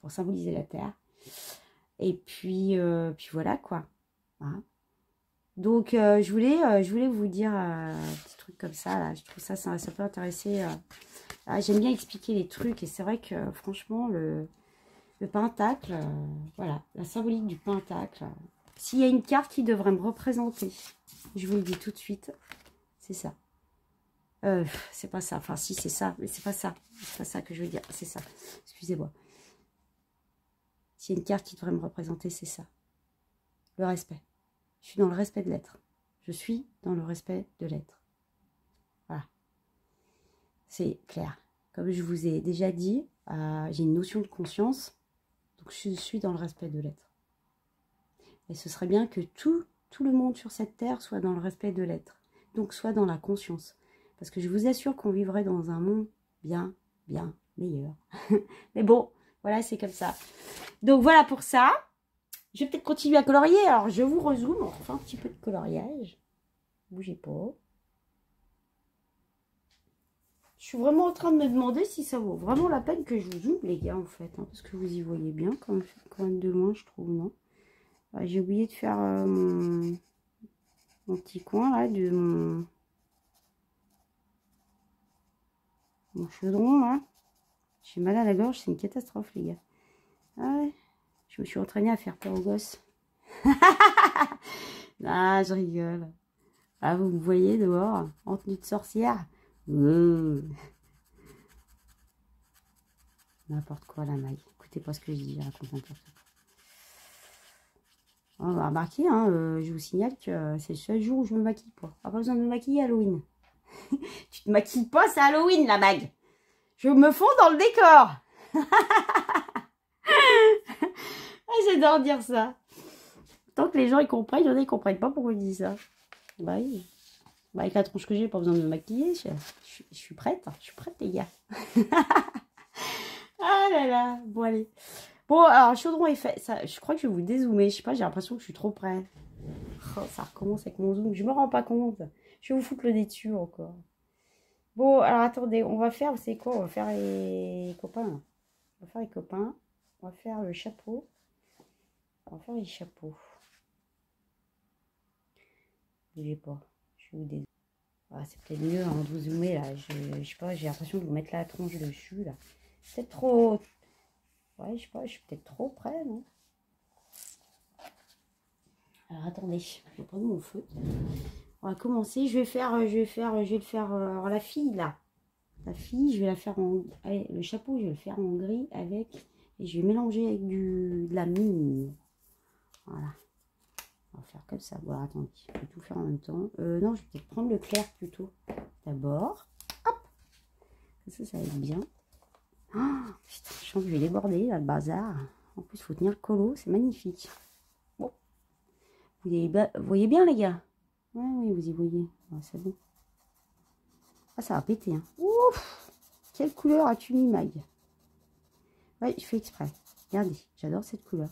pour symboliser la terre. Et puis voilà quoi. Hein. Donc je voulais vous dire un petit truc comme ça. Là. Je trouve ça peut intéresser. J'aime bien expliquer les trucs. Et c'est vrai que franchement, le pentacle, voilà, la symbolique du pentacle. S'il y a une carte qui devrait me représenter, je vous le dis tout de suite, c'est ça. C'est pas ça, enfin si c'est ça, mais c'est pas ça que je veux dire, c'est ça, excusez-moi. S'il y a une carte qui devrait me représenter, c'est ça, le respect. Je suis dans le respect de l'être, je suis dans le respect de l'être, voilà, c'est clair. Comme je vous ai déjà dit, j'ai une notion de conscience, donc je suis dans le respect de l'être. Et ce serait bien que tout le monde sur cette terre soit dans le respect de l'être, donc soit dans la conscience. Parce que je vous assure qu'on vivrait dans un monde bien meilleur. Mais bon, voilà, c'est comme ça. Donc voilà pour ça. Je vais peut-être continuer à colorier. Alors, je vous rezoome. On refait un petit peu de coloriage. Bougez pas. Je suis vraiment en train de me demander si ça vaut vraiment la peine que je vous zoome, les gars, en fait. Hein, parce que vous y voyez bien quand même de loin, je trouve, non? J'ai oublié de faire mon petit coin, là, de mon chaudron là, j'ai mal à la gorge, c'est une catastrophe les gars. Ah ouais. Je me suis entraînée à faire peur aux gosses. Ah, je rigole. Ah, vous me voyez dehors, en tenue de sorcière. N'importe quoi, la maille. Écoutez pas ce que je dis, je raconte n'importe quoi. On va remarquer, hein, je vous signale que c'est le seul jour où je me maquille pas. Pas besoin de me maquiller à Halloween. Tu te maquilles pas, c'est Halloween, la bague. Je me fonds dans le décor. Ah, j'adore dire ça. Tant que les gens ils comprennent, il y en a qui comprennent pas pourquoi je dis ça. Bah oui. Bah, avec la tronche que j'ai, pas besoin de me maquiller. Je suis prête. Je suis prête, les gars. Ah là là. Bon, allez. Bon, alors, le chaudron est fait. Ça, je crois que je vais vous dézoomer. Je sais pas, j'ai l'impression que je suis trop près. Oh, ça recommence avec mon zoom. Je me rends pas compte. Je vais vous foutre le nez dessus encore. Bon, alors attendez. On va faire, vous savez quoi? On va faire les copains. On va faire les copains. On va faire le chapeau. On va faire les chapeaux. Bougez pas. Je vais vous dézoomer. Ah, c'est peut-être mieux en vous zoomer là. Je sais pas, j'ai l'impression de vous mettre la tronche dessus là. C'est peut-être trop. Ouais, je sais pas, je suis peut-être trop près, non? Alors attendez, je vais prendre mon feu. On va commencer. Je vais le faire. Alors la fille là. La fille, je vais la faire en. Allez, le chapeau, je vais le faire en gris avec. Et je vais mélanger avec de la mine. Voilà. On va faire comme ça. Bon, attendez, je vais tout faire en même temps. Non, je vais peut-être prendre le clair plutôt. D'abord. Hop. Ça va être bien. Oh, putain, je sens que je vais déborder là, le bazar. En plus, il faut tenir le colo. C'est magnifique. Bon. Vous voyez bien, les gars? Ouais, oui, vous y voyez. Ah, c'est bon. Ah, ça va péter. Hein. Ouf! Quelle couleur as-tu mis, Mag? Ouais, je fais exprès. Regardez, j'adore cette couleur.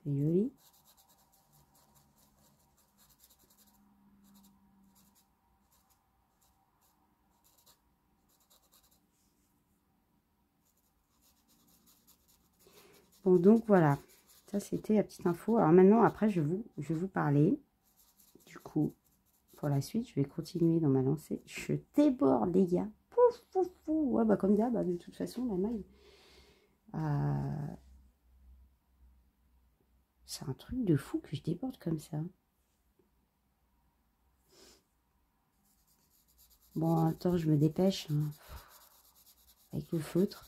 C'est joli. Bon, donc voilà. Ça, c'était la petite info. Alors maintenant, après, je vais vous parler. Du coup, pour la suite, je vais continuer dans ma lancée. Je déborde, les gars. Pouf, pouf, pouf. Ouais, bah comme d'hab, de toute façon, la maille. C'est un truc de fou que je déborde comme ça. Bon, attends, je me dépêche. Hein. Avec le feutre.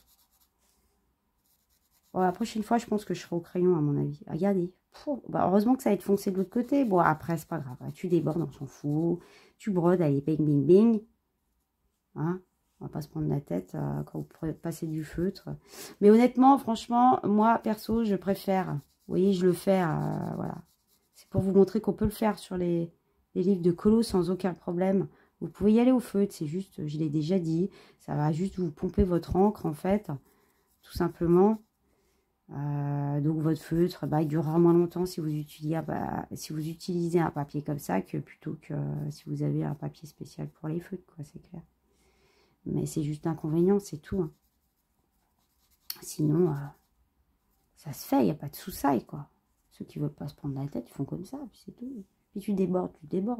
Bon, la prochaine fois, je pense que je serai au crayon, à mon avis. Regardez. Bah, heureusement que ça va être foncé de l'autre côté. Bon, après, c'est pas grave. Tu débordes, on s'en fout. Tu brodes, allez, bing, bing, bing. Hein, on va pas se prendre la tête quand vous passez du feutre. Mais honnêtement, franchement, moi, perso, je préfère. Vous voyez, je le fais, voilà. C'est pour vous montrer qu'on peut le faire sur les livres de colo sans aucun problème. Vous pouvez y aller au feutre, c'est juste, je l'ai déjà dit, ça va juste vous pomper votre encre, en fait, tout simplement. Donc, votre feutre, bah, il durera moins longtemps si vous utilisez un papier comme ça que plutôt que si vous avez un papier spécial pour les feutres, quoi, c'est clair. Mais c'est juste inconvénient, c'est tout. Hein. Sinon, ça se fait, il n'y a pas de sous-saille, quoi. Ceux qui ne veulent pas se prendre la tête, ils font comme ça, puis c'est tout. Puis tu débordes,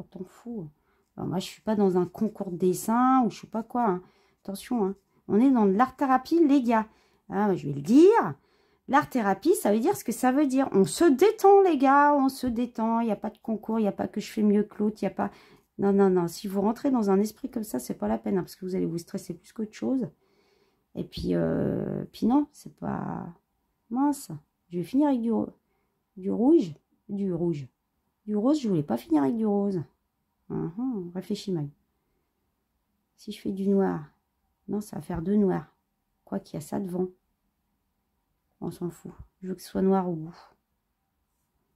t'en fous. Alors moi, je ne suis pas dans un concours de dessin ou je ne sais pas quoi. Hein. Attention, hein. On est dans de l'art-thérapie, les gars. Ah, je vais le dire. L'art-thérapie, ça veut dire ce que ça veut dire. On se détend, les gars, on se détend. Il n'y a pas de concours, il n'y a pas que je fais mieux que l'autre, il n'y a pas... Non, non, non. Si vous rentrez dans un esprit comme ça, c'est pas la peine, hein, parce que vous allez vous stresser plus qu'autre chose. Et puis, non, c'est pas... Mince. Je vais finir avec du rouge. Du rouge. Du rose, je voulais pas finir avec du rose. Réfléchis mal. Si je fais du noir, non, ça va faire deux noirs. Quoi qu'il y a ça devant. On s'en fout. Je veux que ce soit noir au bout.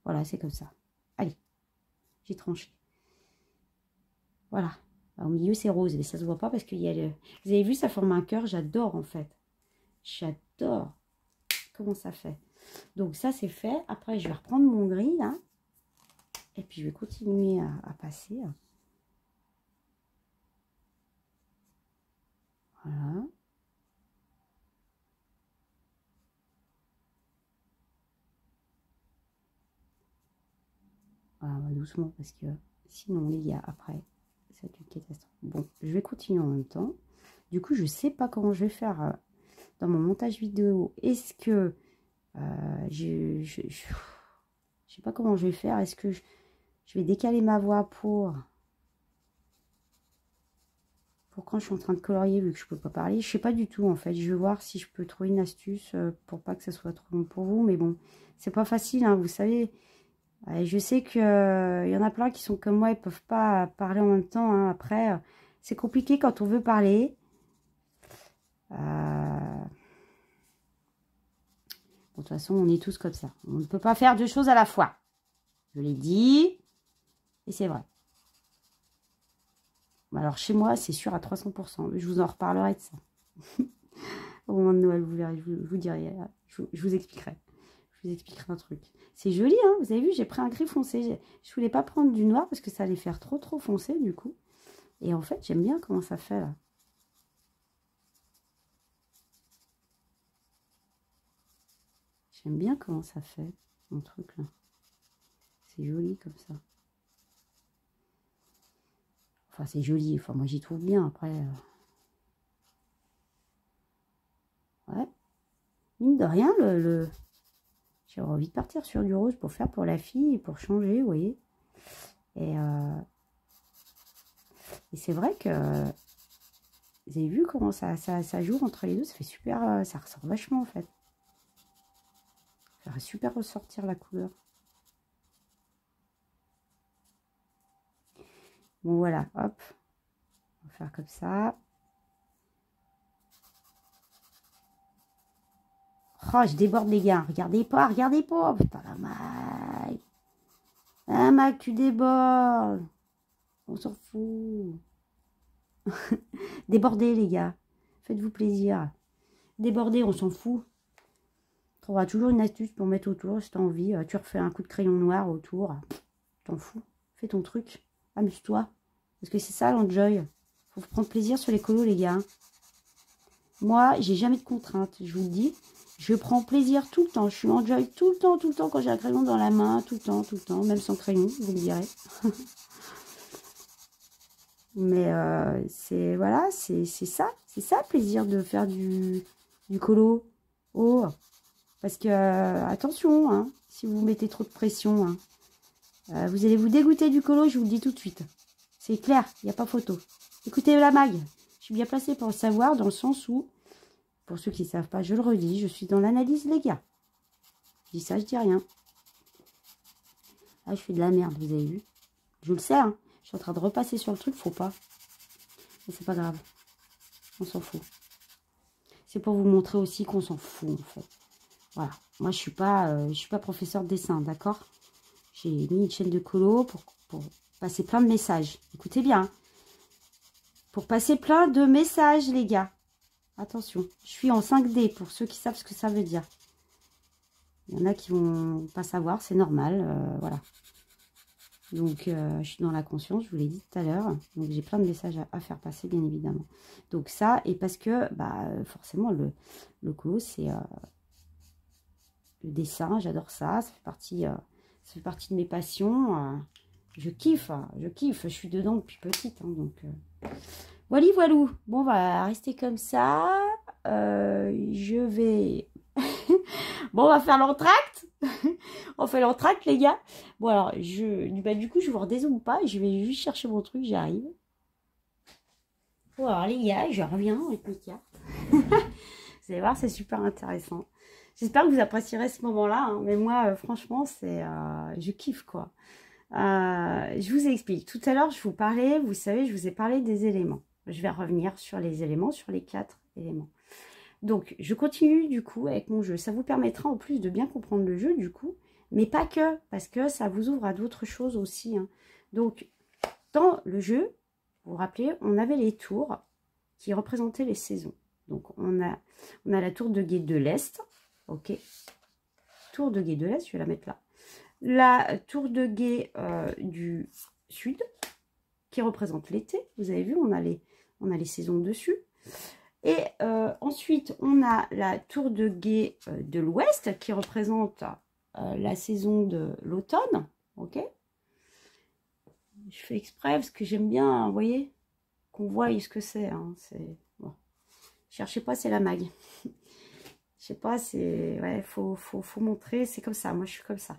Voilà, c'est comme ça. Allez, j'ai tranché. Voilà. Au milieu, c'est rose, mais ça se voit pas parce qu'il y a le... Vous avez vu, ça forme un cœur. J'adore, en fait. J'adore. Comment ça fait? Donc, ça, c'est fait. Après, je vais reprendre mon gris, là. Et puis, je vais continuer à passer. Voilà. Voilà, doucement, parce que sinon, les gars, après, ça va être une catastrophe. Bon, je vais continuer en même temps. Du coup, je ne sais pas comment je vais faire dans mon montage vidéo. Est-ce que Je sais pas comment je vais faire. Est-ce que je vais décaler ma voix pour quand je suis en train de colorier, vu que je peux pas parler. Je sais pas du tout, en fait. Je vais voir si je peux trouver une astuce pour pas que ça soit trop long pour vous. Mais bon, c'est pas facile, hein, vous savez. Je sais qu'il y en a plein qui sont comme moi, ils peuvent pas parler en même temps, hein. Après, c'est compliqué quand on veut parler. Bon, de toute façon, on est tous comme ça. On ne peut pas faire deux choses à la fois. Je l'ai dit, et c'est vrai. Alors, chez moi, c'est sûr à 300%. Je vous en reparlerai de ça. Au moment de Noël, vous verrez, je vous dirai, je vous expliquerai. Je vous expliquerai un truc. C'est joli, hein. Vous avez vu, j'ai pris un gris foncé. Je voulais pas prendre du noir parce que ça allait faire trop foncé, du coup. Et en fait, j'aime bien comment ça fait, là. J'aime bien comment ça fait, mon truc, là. C'est joli, comme ça. Enfin, c'est joli. Enfin, moi, j'y trouve bien, après. Ouais. Mine de rien, j'ai envie de partir sur du rose pour faire pour la fille et pour changer, vous voyez. Et c'est vrai que vous avez vu comment ça joue entre les deux. Ça fait super, ça ressort vachement en fait. Ça va super ressortir la couleur. Bon voilà, hop. On va faire comme ça. Oh, je déborde les gars. Regardez pas, regardez pas. Putain la maille. Ah Mac, tu débordes. On s'en fout. Débordez les gars. Faites-vous plaisir. Débordez, on s'en fout. Tu trouveras toujours une astuce pour mettre autour si tu as envie. Tu refais un coup de crayon noir autour. T'en fous. Fais ton truc. Amuse-toi. Parce que c'est ça l'enjoy. Faut prendre plaisir sur les colos les gars. Moi, j'ai jamais de contraintes. Je vous le dis. Je prends plaisir tout le temps. Je suis enjoy tout le temps quand j'ai un crayon dans la main. Tout le temps. Même sans crayon, vous me direz. Mais c'est voilà, c'est ça. C'est ça le plaisir de faire du colo. Oh, parce que attention, hein, si vous mettez trop de pression, hein, vous allez vous dégoûter du colo, je vous le dis tout de suite. C'est clair, il n'y a pas photo. Écoutez la mag, je suis bien placée pour le savoir dans le sens où, pour ceux qui ne savent pas, je le redis, je suis dans l'analyse les gars. Je dis ça, je dis rien. Ah, je fais de la merde, vous avez vu. Je le sais, hein. Je suis en train de repasser sur le truc, faut pas. Mais c'est pas grave. On s'en fout. C'est pour vous montrer aussi qu'on s'en fout, en fait. Voilà. Moi, je suis pas professeur de dessin, d'accord? J'ai mis une chaîne de colo pour passer plein de messages. Écoutez bien. Hein. Pour passer plein de messages, les gars. Attention. Je suis en 5D, pour ceux qui savent ce que ça veut dire. Il y en a qui vont pas savoir, c'est normal. Voilà. Donc, je suis dans la conscience, je vous l'ai dit tout à l'heure. Donc, j'ai plein de messages à faire passer, bien évidemment. Donc, ça, et parce que, bah, forcément, le colo, c'est le dessin. J'adore ça. Ça fait partie de mes passions. Je kiffe, je kiffe. Je suis dedans depuis petite. Hein, donc, voilà, voilou. Bon, on va rester comme ça. Je vais... Bon, on va faire l'entracte. On fait l'entracte, les gars. Bon, alors, du coup, je vous redézoome pas. Je vais juste chercher mon truc, j'arrive. Bon, alors, les gars, je reviens avec mes cartes. Vous allez voir, c'est super intéressant. J'espère que vous apprécierez ce moment-là. Hein. Mais moi, franchement, je kiffe, quoi. Je vous explique. Tout à l'heure, je vous parlais, vous savez, je vous ai parlé des éléments. Je vais revenir sur les éléments, sur les 4 éléments. Donc, je continue du coup avec mon jeu. Ça vous permettra en plus de bien comprendre le jeu du coup, mais pas que, parce que ça vous ouvre à d'autres choses aussi. Hein. Donc, dans le jeu, vous vous rappelez, on avait les tours qui représentaient les saisons. Donc, on a la tour de guet de l'Est. Ok. Tour de guet de l'Est, je vais la mettre là. La tour de guet du Sud, qui représente l'été. Vous avez vu, on a les saisons dessus. Et ensuite, on a la tour de guet de l'Ouest qui représente la saison de l'automne. Ok. Je fais exprès parce que j'aime bien, vous voyez, qu'on voit ce que c'est. Hein, bon. Cherchez pas, c'est la mag. Je sais pas, c'est... Ouais, faut montrer, c'est comme ça. Moi, je suis comme ça.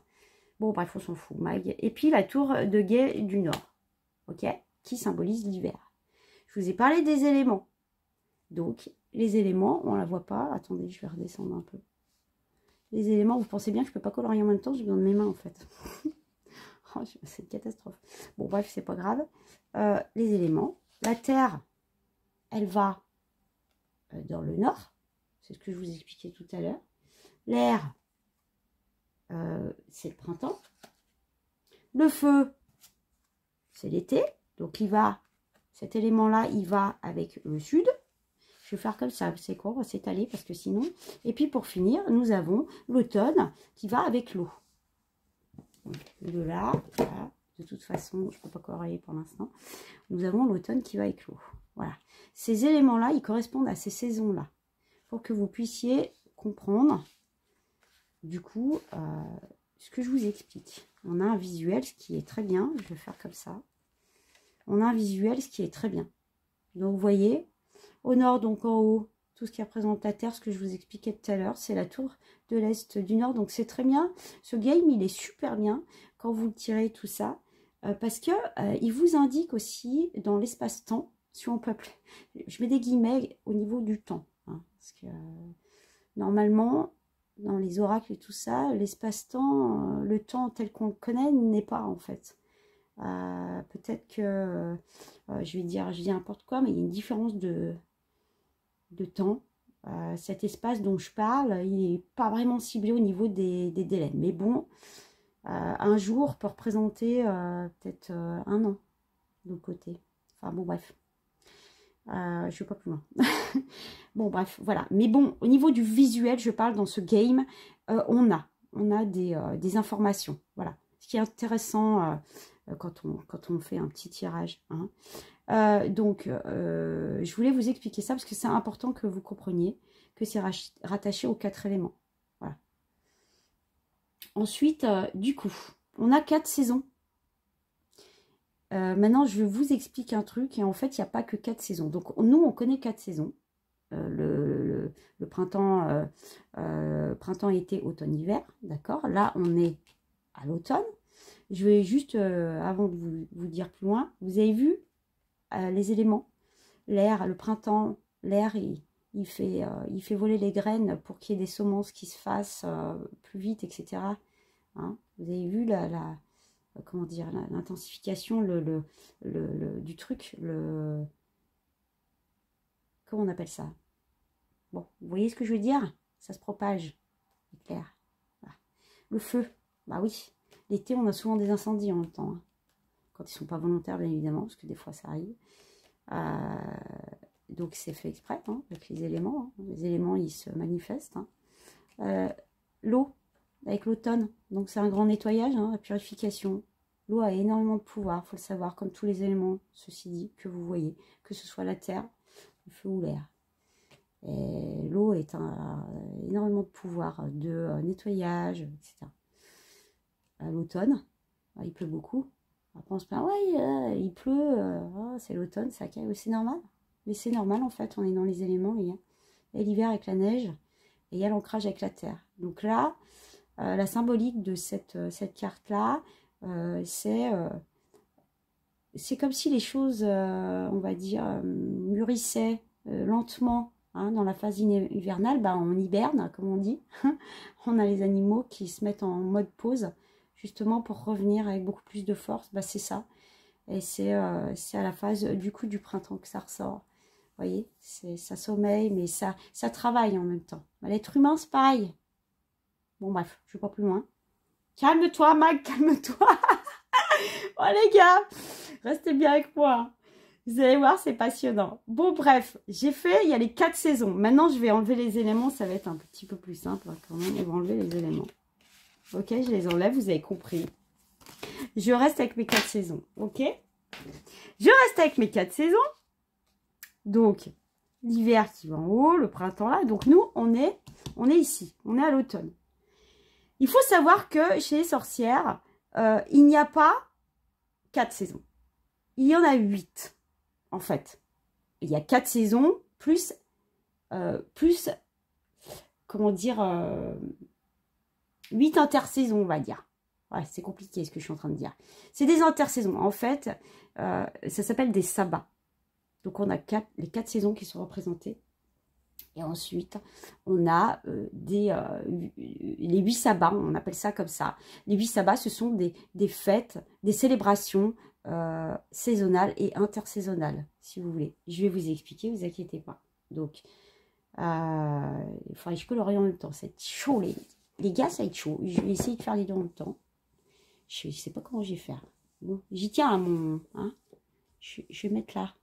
Bon, bref, on s'en fout, Mag. Et puis, la tour de guet du Nord, ok, qui symbolise l'hiver. Je vous ai parlé des éléments. Donc, les éléments, on la voit pas. Attendez, je vais redescendre un peu. Les éléments, vous pensez bien que je peux pas colorier en même temps, j'ai besoin de mes mains, en fait. Oh, c'est une catastrophe. Bon, bref, c'est pas grave. Les éléments. La Terre, elle va dans le nord. C'est ce que je vous expliquais tout à l'heure. L'air, c'est le printemps. Le feu, c'est l'été. Donc, il va, cet élément-là, il va avec le sud. Je vais faire comme ça, c'est quoi? On va s'étaler parce que sinon... Et puis, pour finir, nous avons l'automne qui va avec l'eau. De là, voilà. De toute façon, je ne peux pas colorier pour l'instant. Nous avons l'automne qui va avec l'eau. Voilà. Ces éléments-là, ils correspondent à ces saisons-là. Pour que vous puissiez comprendre, du coup, ce que je vous explique. On a un visuel, ce qui est très bien. Je vais faire comme ça. On a un visuel, ce qui est très bien. Donc, vous voyez, au nord, donc en haut, tout ce qui représente la Terre, ce que je vous expliquais tout à l'heure, c'est la tour de l'Est du Nord. Donc, c'est très bien. Ce game, il est super bien quand vous tirez tout ça. Parce que il vous indique aussi dans l'espace-temps, si on peut appeler, je mets des guillemets au niveau du temps, hein, parce que normalement, dans les oracles et tout ça, l'espace-temps, le temps tel qu'on le connaît n'est pas en fait. Peut-être que, je dis n'importe quoi, mais il y a une différence de temps. Cet espace dont je parle, il n'est pas vraiment ciblé au niveau des délais. Mais bon, un jour peut représenter peut-être un an de l'autre côté. Enfin bon, bref. Je ne vais pas plus loin. Bon, bref, voilà. Mais bon, au niveau du visuel, je parle dans ce game, on a des informations. Voilà. Ce qui est intéressant quand on fait un petit tirage. Hein. Je voulais vous expliquer ça parce que c'est important que vous compreniez que c'est rattaché aux 4 éléments. Voilà. Ensuite, du coup, on a 4 saisons. Maintenant, je vous explique un truc et en fait, il n'y a pas que 4 saisons. Donc, nous, on connaît 4 saisons. Le printemps, printemps, été, automne, hiver. D'accord? Là, on est à l'automne. Je vais juste, avant de vous dire plus loin, vous avez vu les éléments. L'air, le printemps, l'air, il fait voler les graines pour qu'il y ait des semences qui se fassent plus vite, etc. Hein? Vous avez vu comment dire, l'intensification du truc, comment on appelle ça? Bon, vous voyez ce que je veux dire? Ça se propage, c'est clair. Voilà. Le feu, bah oui, l'été on a souvent des incendies en même temps, hein. Quand ils ne sont pas volontaires bien évidemment, parce que des fois ça arrive. Donc c'est fait exprès, hein, avec les éléments. Hein. Les éléments ils se manifestent. Hein. L'eau, avec l'automne, donc c'est un grand nettoyage, hein, la purification. L'eau a énormément de pouvoir, il faut le savoir, comme tous les éléments, ceci dit, que vous voyez, que ce soit la terre, le feu ou l'air. Et l'eau est énormément de pouvoir de nettoyage, etc. À l'automne, il pleut beaucoup. Après on se plaint, ouais, il pleut, c'est l'automne, c'est normal. Mais c'est normal en fait, on est dans les éléments, il y a l'hiver avec la neige, et il y a l'ancrage avec la terre. Donc là, la symbolique de cette carte-là, c'est comme si les choses, on va dire, mûrissaient lentement. Hein, dans la phase hivernale, bah, on hiberne, comme on dit. On a les animaux qui se mettent en mode pause, justement pour revenir avec beaucoup plus de force. Bah, c'est ça. Et c'est à la phase du coup du printemps que ça ressort. Vous voyez, ça sommeille, mais ça travaille en même temps. L'être humain, c'est pareil. Bon, bref, je ne vais pas plus loin. Calme-toi, Mag, calme-toi. Oh, les gars, restez bien avec moi. Vous allez voir, c'est passionnant. Bon, bref, j'ai fait, il y a les 4 saisons. Maintenant, je vais enlever les éléments. Ça va être un petit peu plus simple, hein, quand même. On va enlever les éléments. Ok, je les enlève, vous avez compris. Je reste avec mes 4 saisons, ok? Je reste avec mes 4 saisons. Donc, l'hiver qui va en haut, le printemps là. Donc, nous, on est ici. On est à l'automne. Il faut savoir que chez les sorcières, il n'y a pas 4 saisons. Il y en a 8, en fait. Il y a 4 saisons, plus comment dire, 8 intersaisons, on va dire. Ouais, c'est compliqué ce que je suis en train de dire. C'est des intersaisons. En fait, ça s'appelle des sabbats. Donc, on a les 4 saisons qui sont représentées. Et ensuite, on a les 8 sabbats, on appelle ça comme ça. Les 8 sabbats, ce sont des fêtes, des célébrations saisonnales et intersaisonnales, si vous voulez. Je vais vous expliquer, vous inquiétez pas. Donc, il faudrait que je colorie en même temps. Ça va être chaud, les gars, ça va être chaud. Je vais essayer de faire les deux en même temps. Je ne sais pas comment je vais faire. Bon, j'y tiens à mon... Hein, je vais mettre là.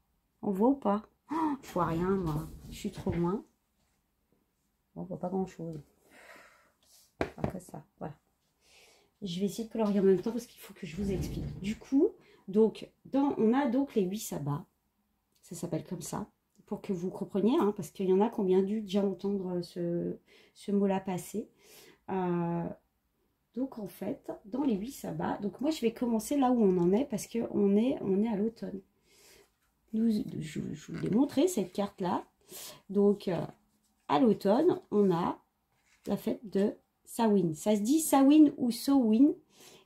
On voit ou pas? Oh, je vois rien, moi. Je suis trop loin. Bon, on voit pas grand-chose. Pas que ça, voilà. Je vais essayer de colorier en même temps parce qu'il faut que je vous explique. Du coup, donc, on a donc les 8 sabbats. Ça s'appelle comme ça. Pour que vous compreniez, hein, parce qu'il y en a qui ont bien dû déjà entendre ce mot-là passer. Donc, en fait, dans les 8 sabbats, donc moi, je vais commencer là où on en est, parce qu'on est à l'automne. Je vous l'ai montré, cette carte-là. Donc, à l'automne, on a la fête de Samhain. Ça se dit Samhain ou Samhain.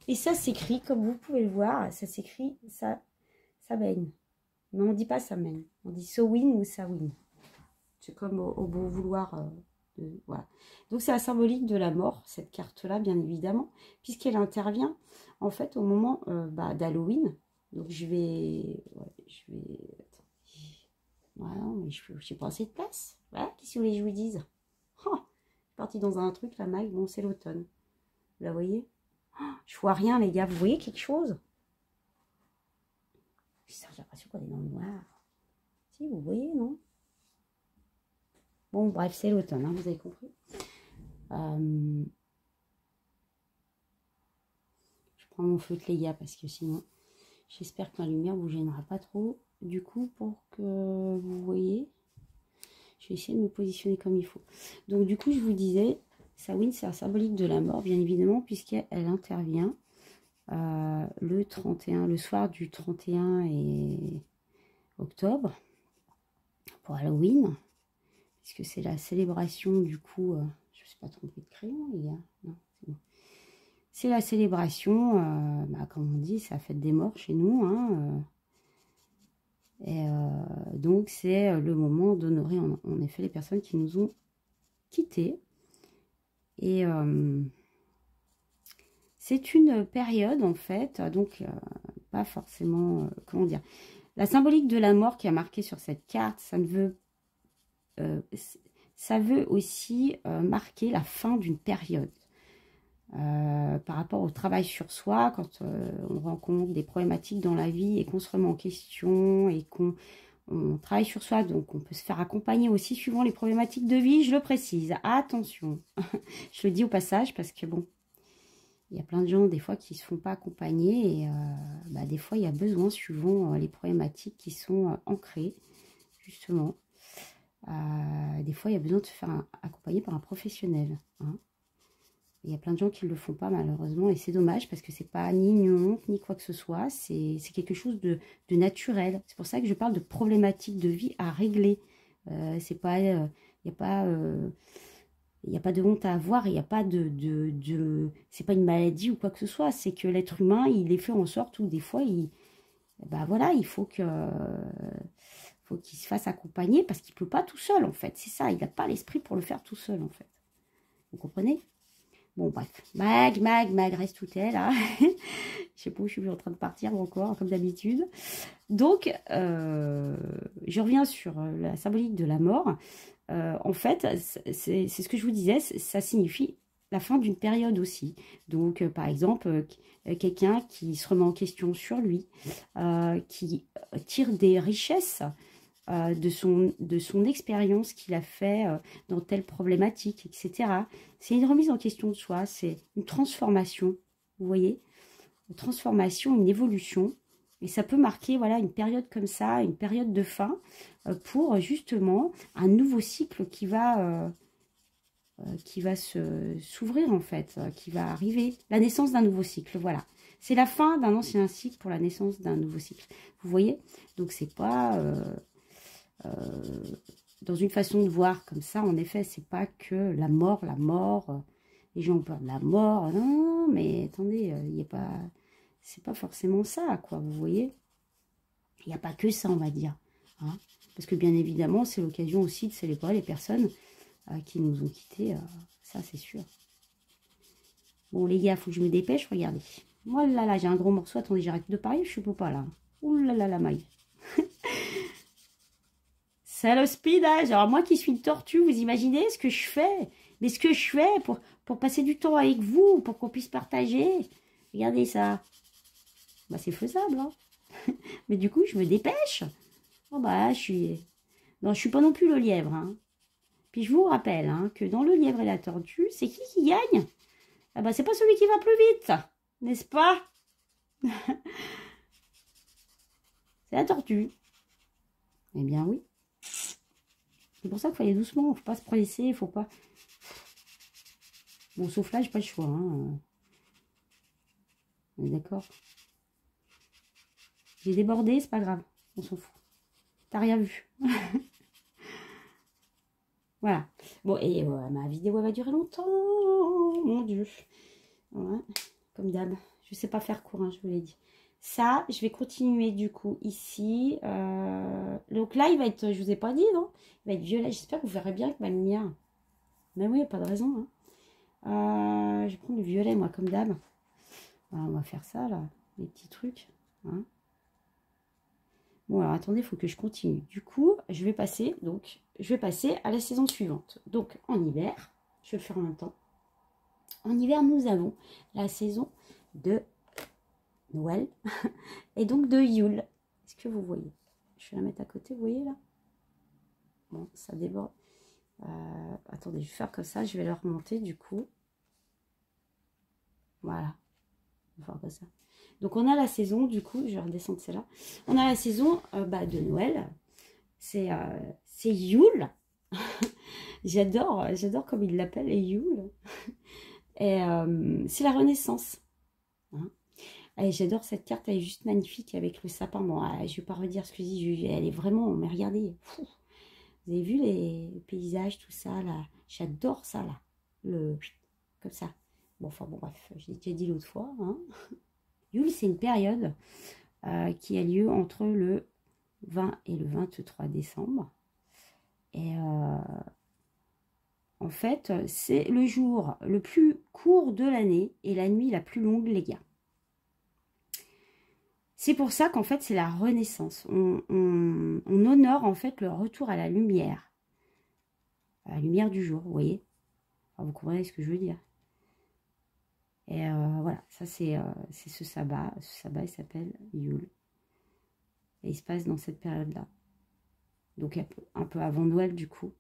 Et ça s'écrit, comme vous pouvez le voir, ça s'écrit Samhain. Mais on ne dit pas Samhain. On dit Samhain ou Samhain. C'est comme au bon vouloir. Voilà. Donc, c'est la symbolique de la mort, cette carte-là, bien évidemment, puisqu'elle intervient, en fait, au moment d'Halloween. Donc, je vais... Voilà, mais je n'ai pas assez de place. Voilà, qu'est-ce que vous voulez que je vous dise? Oh, je suis partie dans un truc, la maille, bon, c'est l'automne. Vous la voyez? Oh, je vois rien, les gars. Vous voyez quelque chose? J'ai l'impression qu'on est dans le noir. Si, vous voyez, non? Bon, bref, c'est l'automne, hein, vous avez compris. Je prends mon feutre, les gars, parce que sinon, j'espère que ma lumière ne vous gênera pas trop. Du coup, pour que vous voyez, je vais essayer de me positionner comme il faut. Donc, du coup, je vous disais, Samhain, c'est la symbolique de la mort, bien évidemment, puisqu'elle intervient le 31, le soir du 31 et octobre, pour Halloween, puisque c'est la célébration, du coup, je ne me suis pas trompée de crayon, les gars, non, c'est bon. C'est la célébration, comme on dit, c'est la fête des morts chez nous, hein, et donc, c'est le moment d'honorer en effet les personnes qui nous ont quittés. Et c'est une période, en fait, donc pas forcément, comment dire, la symbolique de la mort qui a marqué sur cette carte, ça veut aussi marquer la fin d'une période. Par rapport au travail sur soi, quand on rencontre des problématiques dans la vie et qu'on se remet en question et qu'on travaille sur soi, donc on peut se faire accompagner aussi suivant les problématiques de vie, je le précise, attention, je le dis au passage parce que bon, il y a plein de gens des fois qui ne se font pas accompagner et des fois il y a besoin suivant les problématiques qui sont ancrées, justement, des fois il y a besoin de se faire accompagner par un professionnel, hein. Il y a plein de gens qui ne le font pas malheureusement et c'est dommage parce que c'est pas ni une honte ni quoi que ce soit, c'est quelque chose de naturel. C'est pour ça que je parle de problématiques de vie à régler. C'est pas, il n'y a pas de honte à avoir, il n'y a pas c'est pas une maladie ou quoi que ce soit. C'est que l'être humain, il est fait en sorte où des fois, voilà, il faut qu'il se fasse accompagner parce qu'il ne peut pas tout seul en fait. C'est ça, il n'a pas l'esprit pour le faire tout seul en fait. Vous comprenez? Bon, bref. Mag, reste où t'es, là. Je sais pas où je suis en train de partir encore, comme d'habitude. Donc, je reviens sur la symbolique de la mort. En fait, c'est ce que je vous disais, ça signifie la fin d'une période aussi. Donc, par exemple, quelqu'un qui se remet en question sur lui, qui tire des richesses de son expérience qu'il a fait dans telle problématique, etc. C'est une remise en question de soi, c'est une transformation, vous voyez, une transformation, une évolution, et ça peut marquer, voilà, une période comme ça, une période de fin, pour justement un nouveau cycle qui va s'ouvrir en fait, qui va arriver, la naissance d'un nouveau cycle, voilà. C'est la fin d'un ancien cycle pour la naissance d'un nouveau cycle, vous voyez. Donc c'est pas... dans une façon de voir comme ça, en effet, c'est pas que la mort, les gens ont peur de la mort, non, mais attendez, il y a pas, c'est pas forcément ça, quoi, vous voyez. Il n'y a pas que ça, on va dire, hein. Parce que bien évidemment, c'est l'occasion aussi de célébrer les personnes qui nous ont quittés, ça c'est sûr. Bon les gars, il faut que je me dépêche, regardez. Oh là là, j'ai un gros morceau, attendez, j'arrête de parler, je peux pas là. Ouh là là la maille. C'est le speedage. Alors moi qui suis une tortue, vous imaginez ce que je fais? Mais ce que je fais pour passer du temps avec vous, pour qu'on puisse partager. Regardez ça. Bah c'est faisable, hein. Mais du coup, je me dépêche. Oh bah je suis... Non, je suis pas non plus le lièvre, hein. Puis je vous rappelle hein, que dans le lièvre et la tortue, c'est qui gagne? Ah bah c'est pas celui qui va plus vite, n'est-ce pas? C'est la tortue. Eh bien oui. C'est pour ça qu'il faut aller doucement, faut pas se presser, faut pas... Bon, sauf là, j'ai pas le choix. Hein. On est d'accord? J'ai débordé, c'est pas grave, on s'en fout. T'as rien vu. Voilà. Bon, et ma vidéo elle va durer longtemps. Mon Dieu. Ouais, comme d'hab. Je sais pas faire court, hein, je vous l'ai dit. Ça, je vais continuer du coup ici. Donc là, il va être, je vous ai pas dit, non? Il va être violet. J'espère que vous verrez bien avec ma lumière. Mais oui, il n'y a pas de raison. Hein. Je vais prendre du violet, moi, comme d'hab. Voilà, on va faire ça, là. Les petits trucs. Hein. Bon, alors attendez, il faut que je continue. Du coup, je vais passer à la saison suivante. Donc, en hiver, je vais le faire en même temps. En hiver, nous avons la saison de Noël et donc de Yule. Est-ce que vous voyez? Je vais la mettre à côté, vous voyez là? Bon, ça déborde. Attendez, je vais faire comme ça, je vais le remonter du coup. Voilà. On va faire comme ça. Donc on a la saison, du coup, je vais redescendre celle-là. On a la saison de Noël. C'est Yule. J'adore comme il l'appelle, Yule. Et c'est la Renaissance. Hein. Et j'adore cette carte, elle est juste magnifique avec le sapin. Bon, je ne vais pas redire ce que je dis, elle est vraiment, mais regardez, fou. Vous avez vu les paysages, tout ça, là. J'adore ça, là. Comme ça. Bon, enfin, bon, bref, je l'ai déjà dit l'autre fois. Hein. Yule, c'est une période qui a lieu entre le 20 et le 23 décembre. Et en fait, c'est le jour le plus court de l'année et la nuit la plus longue, les gars. C'est pour ça qu'en fait, c'est la Renaissance. On honore en fait le retour à la lumière du jour, vous voyez. Enfin, vous comprenez ce que je veux dire. Et voilà, ça c'est ce sabbat. Ce sabbat, il s'appelle Yule. Et il se passe dans cette période-là. Donc un peu avant Noël, du coup.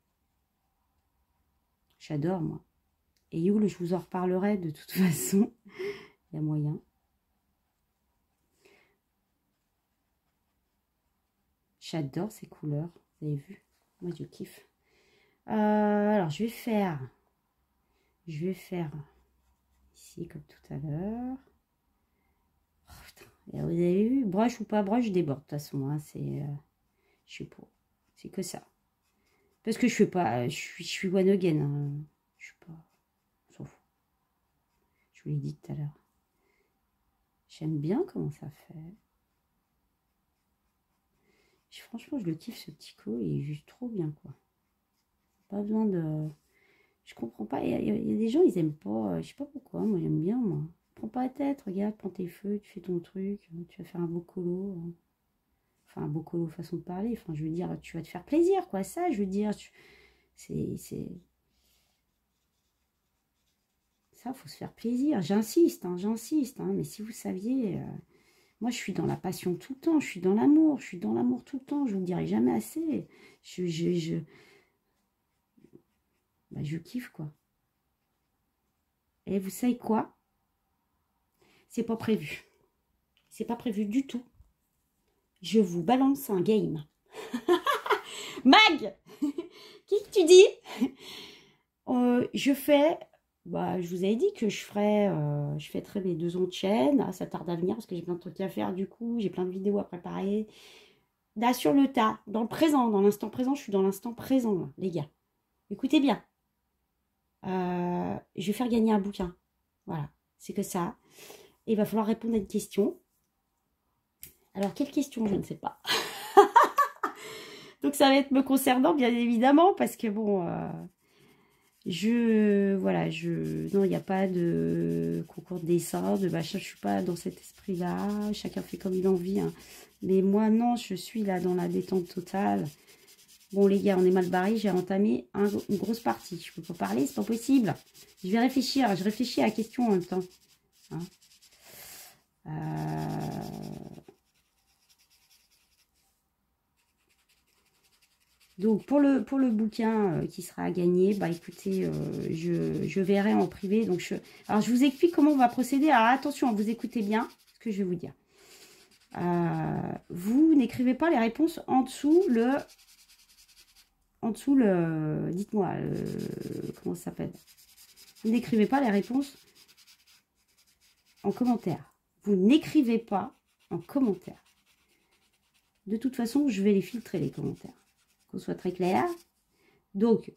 J'adore, moi. Et Yule, je vous en reparlerai de toute façon. Il y a moyen. J'adore ces couleurs. Vous avez vu? Moi, je kiffe. Alors, je vais faire ici, comme tout à l'heure. Oh, putain. Et vous avez vu? Broche ou pas broche, je déborde. De toute façon, hein, c'est... je sais pas. C'est que ça. Parce que je fais pas... Je suis one again. Hein. Je suis pas... On s'en fout. Je vous l'ai dit tout à l'heure. J'aime bien comment ça fait. Franchement, je le kiffe, ce petit coup. Il est juste trop bien, quoi. Pas besoin de... Je comprends pas. Il y a des gens, ils aiment pas. Je sais pas pourquoi. Moi, j'aime bien, moi. Prends pas la tête. Regarde, prends tes feux. Tu fais ton truc. Tu vas faire un beau colo. Enfin, un beau colo façon de parler. Enfin, je veux dire, tu vas te faire plaisir, quoi. Ça, je veux dire, c'est... Ça, faut se faire plaisir. J'insiste, hein, mais si vous saviez... Moi, je suis dans la passion tout le temps. Je suis dans l'amour. Je suis dans l'amour tout le temps. Je vous le dirai jamais assez. Je kiffe, quoi. Et vous savez quoi? C'est pas prévu. C'est pas prévu du tout. Je vous balance un game. Mag! Qui que tu dis? Je fais... Bah, je vous avais dit que je fêterais mes 2 ans de chaîne. Ah, ça tarde à venir parce que j'ai plein de trucs à faire du coup. J'ai plein de vidéos à préparer. là, sur le tas, dans le présent, dans l'instant présent, je suis dans l'instant présent, là, les gars. Écoutez bien. Je vais faire gagner un bouquin. Voilà, c'est que ça. Et il va falloir répondre à une question. Alors, quelle question? Je ne sais pas. Donc, ça va être me concernant, bien évidemment, parce que bon, voilà, non, il n'y a pas de concours de dessin, de machin, je suis pas dans cet esprit-là. Chacun fait comme il en vit, hein. Mais moi, non, je suis là dans la détente totale. Bon, les gars, on est mal barrés, j'ai entamé une grosse partie. Je peux pas parler, c'est pas possible. Je vais réfléchir, je réfléchis à la question en même temps. Hein. Donc, pour le bouquin qui sera à gagner, bah écoutez, je verrai en privé. Donc, alors, je vous explique comment on va procéder. Alors, attention, vous écoutez bien ce que je vais vous dire. Vous n'écrivez pas les réponses en dessous dites-moi, comment ça s'appelle? Vous n'écrivez pas les réponses en commentaire. Vous n'écrivez pas en commentaire. De toute façon, je vais les filtrer, les commentaires. Qu'on soit très clair. Donc,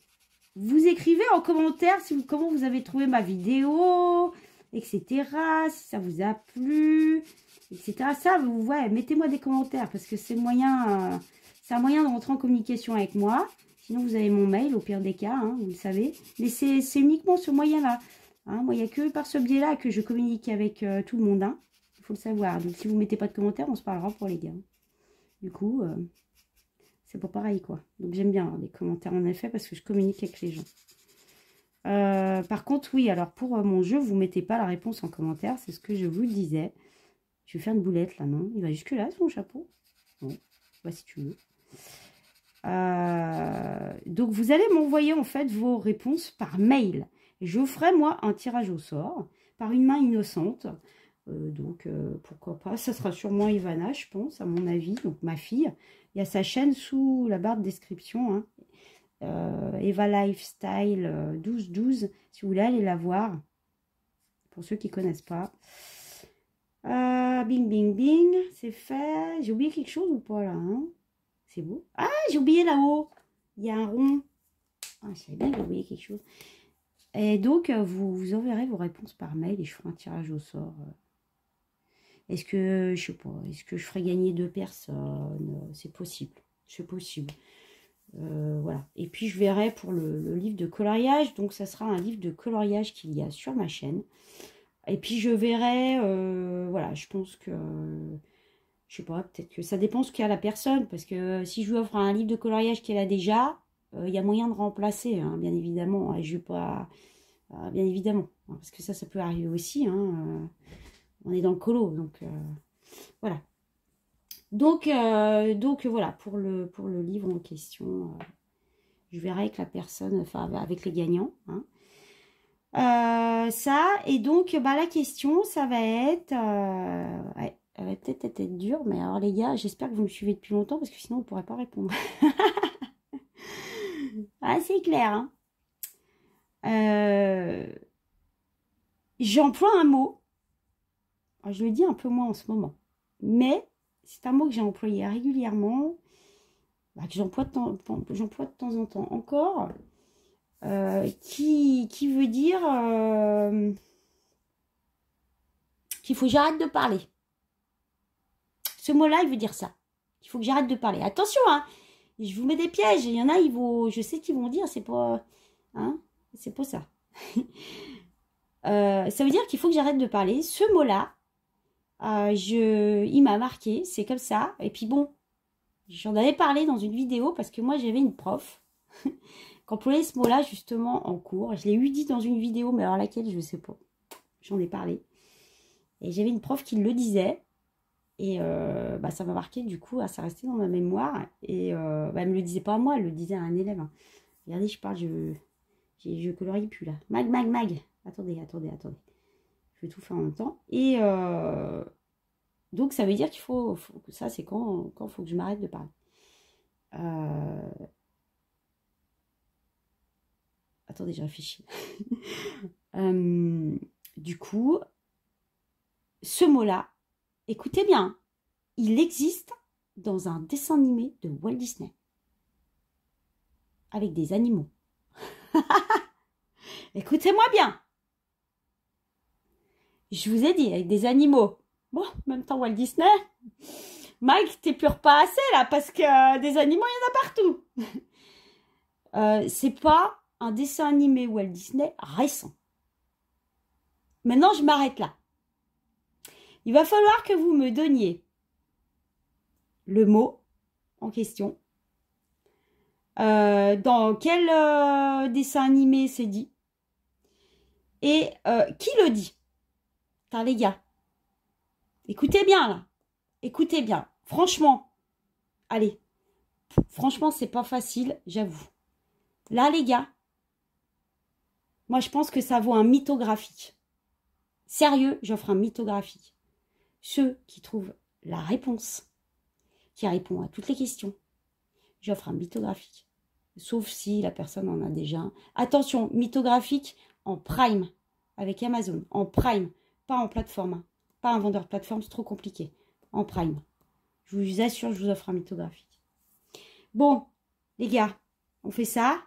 vous écrivez en commentaire comment vous avez trouvé ma vidéo, etc. Si ça vous a plu, etc. Ça, ouais, mettez-moi des commentaires parce que c'est un moyen de rentrer en communication avec moi. Sinon, vous avez mon mail, au pire des cas, hein, vous le savez. Mais c'est uniquement ce moyen-là. Hein. Moi, il n'y a que par ce biais-là que je communique avec tout le monde. Hein. Il faut le savoir. Donc, si vous ne mettez pas de commentaires, on se parlera pour les gars. Du coup, c'est pas pareil, quoi. Donc, j'aime bien les commentaires, en effet, parce que je communique avec les gens. Par contre, oui, alors, pour mon jeu, vous ne mettez pas la réponse en commentaire. C'est ce que je vous disais. Je vais faire une boulette, là, non? Il va jusque-là, son chapeau. Bon, bah, si tu veux. Donc, vous allez m'envoyer, en fait, vos réponses par mail. Et je ferai, moi, un tirage au sort par une main innocente. Donc, pourquoi pas. Ça sera sûrement Ivana, je pense, à mon avis. Donc, ma fille. Il y a sa chaîne sous la barre de description. Hein. Eva Lifestyle 1212. Si vous voulez aller la voir. Pour ceux qui ne connaissent pas. Bing, bing, bing. C'est fait. J'ai oublié quelque chose ou pas, là, hein? C'est beau. Ah, j'ai oublié là-haut. Il y a un rond. Ah, je savais bien que j'ai oublié quelque chose. Et donc, vous enverrez vos réponses par mail et je ferai un tirage au sort. Est-ce que, je sais pas, est-ce que je ferai gagner 2 personnes? C'est possible. C'est possible. Voilà. Et puis, je verrai pour le livre de coloriage. Donc, ça sera un livre de coloriage qu'il y a sur ma chaîne. Et puis, je verrai, voilà, je pense que... Je sais pas, peut-être que ça dépend ce qu'il y a la personne. Parce que si je lui offre un livre de coloriage qu'elle a déjà, il y a moyen de remplacer, hein, bien évidemment. Et je vais pas... bien évidemment. Parce que ça peut arriver aussi. Hein, on est dans le colo. Donc, voilà. Donc voilà, pour le livre en question, je verrai avec la personne, enfin, avec les gagnants. Hein. Ça, et donc, bah, la question, ça va être... ouais, elle va peut-être être dure, mais alors les gars, j'espère que vous me suivez depuis longtemps, parce que sinon, on ne pourrait pas répondre. Ah, c'est clair. Hein. J'emploie un mot. Alors, je le dis un peu moins en ce moment. Mais c'est un mot que j'ai employé régulièrement, bah, que j'emploie de temps en temps encore, qui veut dire qu'il faut que j'arrête de parler. Ce mot-là, il veut dire ça. Il faut que j'arrête de parler. Attention, hein, je vous mets des pièges. Il y en a, je sais qu'ils vont dire, c'est pas... Hein, c'est pas ça. Ça veut dire qu'il faut que j'arrête de parler. Ce mot-là, il m'a marqué, c'est comme ça. Et puis bon, j'en avais parlé dans une vidéo parce que moi, j'avais une prof qui employait ce mot-là justement en cours. Je l'ai eu dit dans une vidéo, mais alors laquelle, je ne sais pas. J'en ai parlé. Et j'avais une prof qui le disait. Et bah, ça m'a marqué, du coup, ça restait dans ma mémoire. Et bah, elle ne me le disait pas à moi, elle le disait à un élève. Hein. Regardez, je parle, je colorie plus là. Mag. Attendez. Je vais tout faire en même temps. Et donc, ça veut dire qu'il faut ça, c'est quand il faut que je m'arrête de parler. Attendez, je réfléchis. Du coup, ce mot-là, écoutez bien, il existe dans un dessin animé de Walt Disney. Avec des animaux. Écoutez-moi bien. Je vous ai dit, avec des animaux. Bon, en même temps, Walt Disney. Mike, t'es plus pas assez là, parce que des animaux, il y en a partout. C'est pas un dessin animé Walt Disney récent. Maintenant, je m'arrête là. Il va falloir que vous me donniez le mot en question. Dans quel dessin animé c'est dit. Et qui le dit? Putain, les gars. Écoutez bien, là. Écoutez bien. Franchement. Allez. Franchement, c'est pas facile, j'avoue. Là, les gars. Moi, je pense que ça vaut un mythographique. Sérieux, j'offre un mythographique. Ceux qui trouvent la réponse, qui répond à toutes les questions, j'offre un mythographique. Sauf si la personne en a déjà un. Attention, mythographique en Prime, avec Amazon. En Prime, pas en plateforme. Hein. Pas un vendeur de plateforme, c'est trop compliqué. En Prime. Je vous assure, je vous offre un mythographique. Bon, les gars, on fait ça.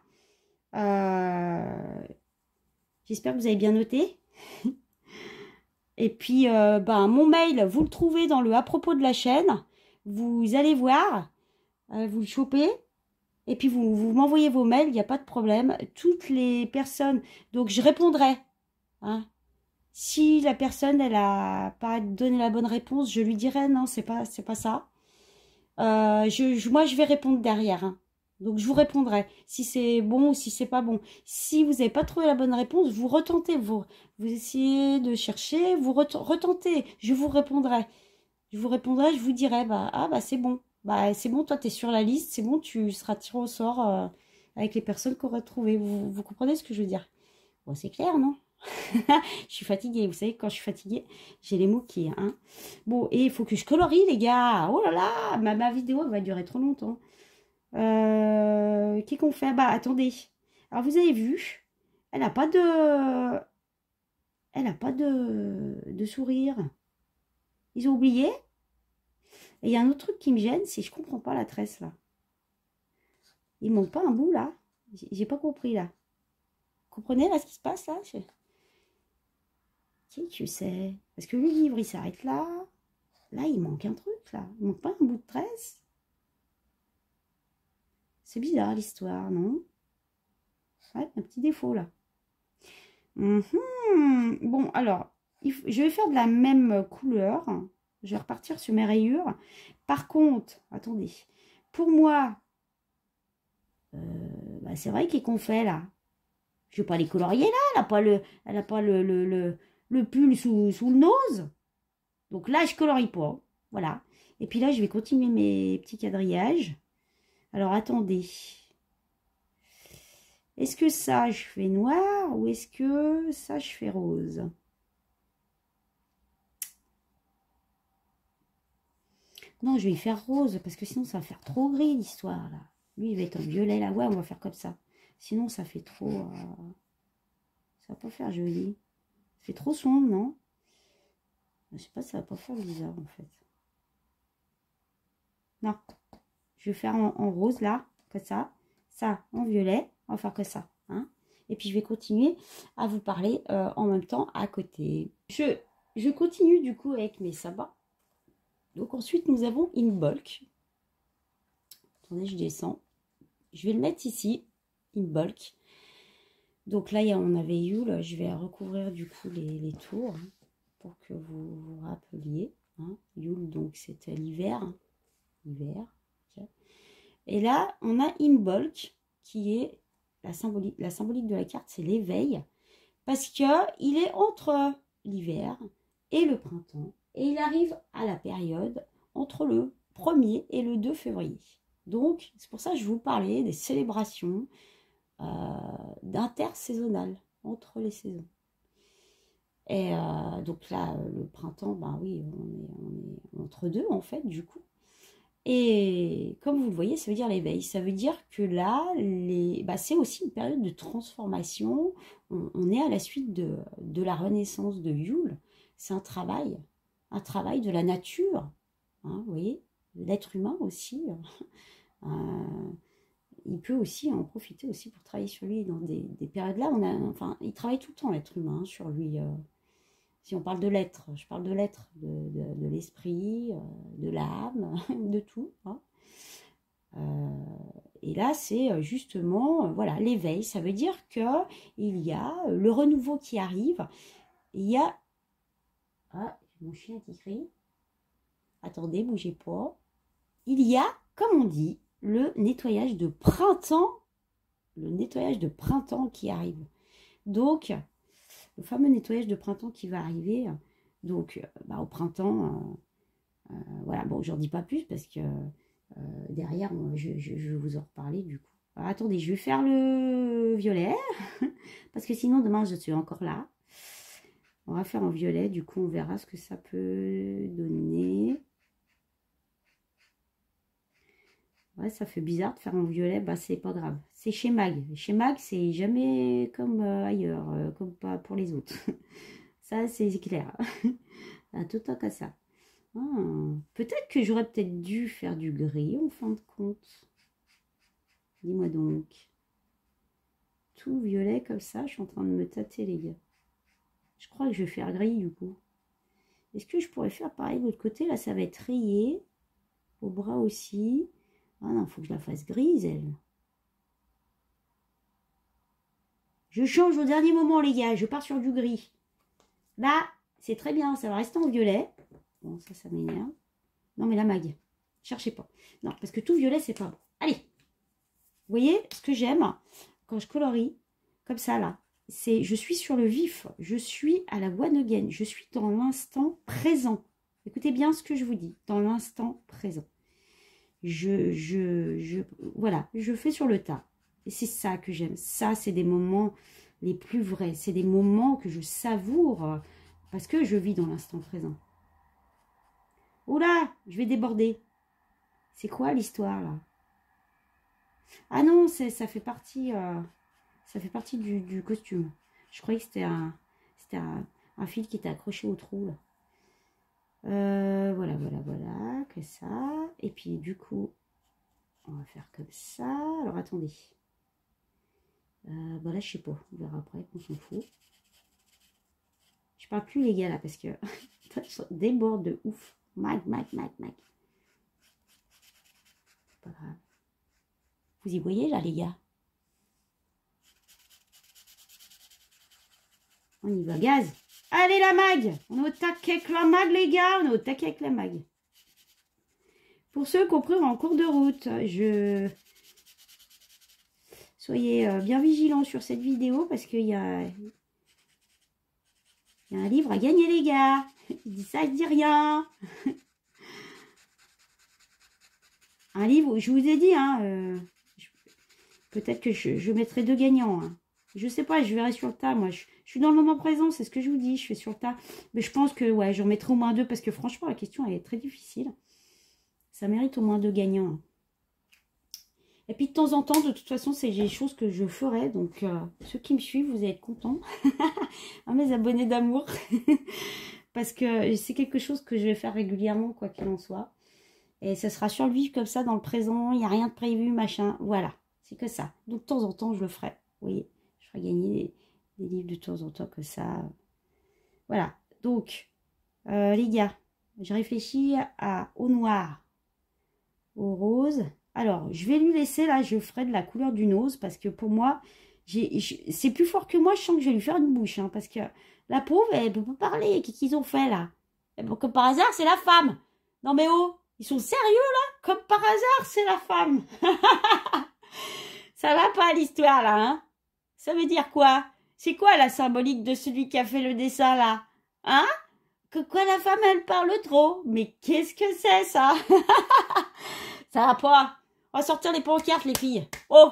J'espère que vous avez bien noté. Et puis, mon mail, vous le trouvez dans le à propos de la chaîne. Vous allez voir, vous le chopez. Et puis, vous m'envoyez vos mails, il n'y a pas de problème. Toutes les personnes, donc je répondrai. Hein. Si la personne, elle n'a pas donné la bonne réponse, je lui dirai non, c'est pas ça. Moi, je vais répondre derrière. Hein. Donc, je vous répondrai si c'est bon ou si c'est pas bon. Si vous n'avez pas trouvé la bonne réponse, vous retentez. Vous essayez de chercher, vous retentez. Je vous répondrai. Je vous dirai, c'est bon. C'est bon, toi, tu es sur la liste. C'est bon, tu seras tiré au sort avec les personnes qu'on aura trouvées. Vous comprenez ce que je veux dire? Bon, c'est clair, non? Je suis fatiguée, vous savez, quand je suis fatiguée, j'ai les mots qui... Hein. Bon, et il faut que je colorie, les gars. Oh là là, ma vidéo elle va durer trop longtemps. Qu'est-ce qu'on fait? Attendez. Alors, vous avez vu, elle n'a pas de... Elle n'a pas de sourire. Ils ont oublié. Et il y a un autre truc qui me gêne, c'est que je comprends pas la tresse, là. Il manque pas un bout, là. J'ai pas compris, là. Vous comprenez, là, ce qui se passe, là? Tu sais. Parce que le livre, il s'arrête là. Là, il manque un truc, là. Il manque pas un bout de tresse. C'est bizarre, l'histoire, non? Ouais, un petit défaut, là. Bon, alors, je vais faire de la même couleur. Je vais repartir sur mes rayures. Par contre, attendez. Pour moi, c'est vrai qu'on fait, là. Je ne vais pas les colorier, là. Elle n'a pas le pull sous le nose. Donc là, je colorie pas. Voilà. Et puis là, je vais continuer mes petits quadrillages. Alors, attendez. Est-ce que ça, je fais noir ou est-ce que ça, je fais rose? Non, je vais y faire rose parce que sinon, ça va faire trop gris, l'histoire, là. Lui, il va être en violet, là. Ouais, on va faire comme ça. Sinon, ça fait trop... ça va pas faire joli. Ça fait trop sombre, non? Je sais pas, ça va pas faire bizarre, en fait. Non. Je vais faire en rose, là, comme ça. Ça, en violet. On va faire que ça. Hein. Et puis, je vais continuer à vous parler en même temps à côté. Je continue, du coup, avec mes sabbats. Donc, ensuite, nous avons In Bulk. Attendez, je descends. Je vais le mettre ici, In Bulk. Donc là, on avait Yule. Je vais recouvrir, du coup, les tours. Hein, pour que vous vous rappeliez. Hein. Yule, donc, c'était l'hiver. Hein. Hiver. Okay. Et là, on a In Bulk, qui est la symbolique de la carte, c'est l'éveil. Parce qu'il est entre l'hiver et le printemps. Et il arrive à la période entre le 1er et le 2 février. Donc, c'est pour ça que je vous parlais des célébrations d'intersaisonnales entre les saisons. Et donc là, le printemps, oui, on est entre deux, en fait, du coup. Et comme vous le voyez, ça veut dire l'éveil. Ça veut dire que là, c'est aussi une période de transformation. On est à la suite de la renaissance de Yule. C'est un travail de la nature. Hein, vous voyez, l'être humain aussi, il peut aussi en profiter aussi pour travailler sur lui dans des périodes-là. Enfin, il travaille tout le temps, l'être humain, sur lui. Si on parle de l'être, je parle de l'être, de l'esprit, de l'âme, de tout. Hein. Et là, c'est justement, voilà, l'éveil. Ça veut dire qu'il y a le renouveau qui arrive. Il y a... Ah, mon chien qui crie. Attendez, bougez pas. Il y a, comme on dit, le nettoyage de printemps. Le nettoyage de printemps qui arrive. Donc, le fameux nettoyage de printemps qui va arriver. Donc, au printemps, voilà, bon, j'en dis pas plus parce que derrière, je vais vous en reparler du coup. Alors, attendez, je vais faire le violet parce que sinon, demain, je suis encore là. On va faire en violet, du coup, on verra ce que ça peut donner. Ouais, ça fait bizarre de faire en violet, bah c'est pas grave. C'est chez Mag. Chez Mag, c'est jamais comme ailleurs, comme pas pour les autres. Ça, c'est clair. Tout un cas ça. Peut-être que j'aurais peut-être dû faire du gris en fin de compte. Dis-moi donc. Tout violet comme ça, je suis en train de me tâter les gars. Je crois que je vais faire gris du coup. Est-ce que je pourrais faire pareil de l'autre côté? Là, ça va être rayé. Au bras aussi. Ah non, il faut que je la fasse grise, elle. Je change au dernier moment, les gars. Je pars sur du gris. Là, c'est très bien. Ça va rester en violet. Bon, ça m'énerve. Non, mais la Mag. Cherchez pas. Non, parce que tout violet, c'est pas bon. Allez. Vous voyez ce que j'aime quand je colorie comme ça, là. C'est, je suis sur le vif. Je suis à la one again. Je suis dans l'instant présent. Écoutez bien ce que je vous dis. Dans l'instant présent. Voilà, je fais sur le tas. Et c'est ça que j'aime. Ça, c'est des moments les plus vrais. C'est des moments que je savoure parce que je vis dans l'instant présent. Oh là, je vais déborder. C'est quoi l'histoire, là? Ah non, ça fait partie du costume. Je croyais que c'était un fil qui était accroché au trou, là. Voilà, que ça. Et puis, du coup, on va faire comme ça. Alors, attendez. Là, je sais pas. On verra après, on s'en fout. Je parle plus, les gars, là, parce que ça déborde de ouf. Mag. C'est pas grave. Vous y voyez, là, les gars? On y va, gaz. Allez, la Mag. On est au taquet avec la Mag, les gars. On est au taquet avec la Mag. Pour ceux qui ont pris en cours de route, soyez bien vigilants sur cette vidéo parce qu'il y a un livre à gagner, les gars. Il dit ça, il dit rien. Un livre, je vous ai dit, hein, peut-être que je mettrai 2 gagnants. Hein. Je sais pas, je verrai sur le tas. Moi, je suis dans le moment présent, c'est ce que je vous dis. Je fais sur le tas. Mais je pense que, ouais, j'en mettrai au moins 2 parce que franchement, la question, elle est très difficile. Ça mérite au moins 2 gagnants. Et puis, de temps en temps, de toute façon, c'est des choses que je ferai. Donc, ceux qui me suivent, vous allez être contents. À mes abonnés d'amour. Parce que c'est quelque chose que je vais faire régulièrement, quoi qu'il en soit. Et ça sera sur le vif comme ça, dans le présent. Il n'y a rien de prévu, machin. Voilà, c'est que ça. Donc, de temps en temps, je le ferai. Vous voyez, je ferai gagner des livres de temps en temps que ça. Voilà. Donc, les gars, j'ai réfléchi au noir, au rose. Alors, je vais lui laisser, là, je ferai de la couleur du nose. Parce que pour moi, c'est plus fort que moi. Je sens que je vais lui faire une bouche. Hein, parce que la pauvre, elle ne peut pas parler. Qu'est-ce qu'ils ont fait, là? Comme par hasard, c'est la femme. Non, mais oh, ils sont sérieux, là? Comme par hasard, c'est la femme. Ça va pas, l'histoire, là, hein? Ça veut dire quoi? C'est quoi la symbolique de celui qui a fait le dessin, là? Hein? Que quoi, la femme, elle parle trop? Mais qu'est-ce que c'est, ça? Ça va pas. On va sortir les pancartes, les filles. Oh!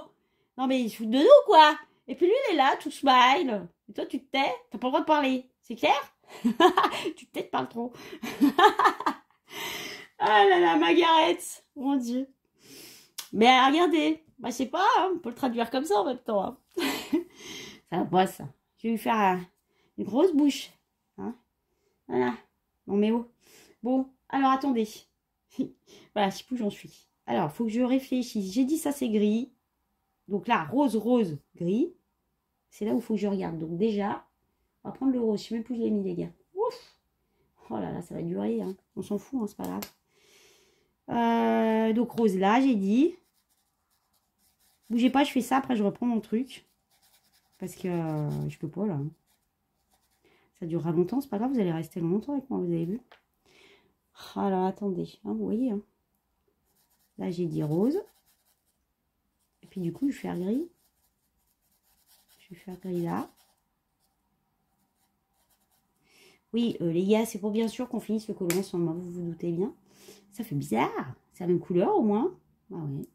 Non, mais ils se foutent de nous, quoi. Et puis lui, il est là, tout smile. Et toi, tu te tais. T'as pas le droit de parler. C'est clair? Tu te tais, tu parles trop. Ah là là, Margaret. Mon Dieu. Mais regardez. Bah, je sais pas, hein, on peut le traduire comme ça en même temps. Hein. Ça va pas, ça. Je vais lui faire une grosse bouche. Hein. Voilà. Non, mais oh. Bon, alors attendez. Voilà, je sais plus où j'en suis. Alors, il faut que je réfléchisse. J'ai dit ça, c'est gris. Donc là, rose, rose, gris. C'est là où il faut que je regarde. Donc déjà, on va prendre le rose. Je sais même plus où je l'ai mis, les gars. Ouf. Oh là là, ça va durer. Hein. On s'en fout, hein, c'est pas grave. Donc rose là, j'ai dit. Bougez pas, je fais ça. Après, je reprends mon truc. Parce que je peux pas, là. Hein. Ça durera longtemps, c'est pas grave. Vous allez rester longtemps avec moi, vous avez vu. Alors, attendez. Hein, vous voyez, hein. Là, j'ai dit rose. Et puis, du coup, je vais faire gris. Je vais faire gris là. Oui, les gars, c'est pour bien sûr qu'on finisse le collant ensemble. Vous vous doutez bien. Ça fait bizarre. C'est la même couleur, au moins. Ah ouais.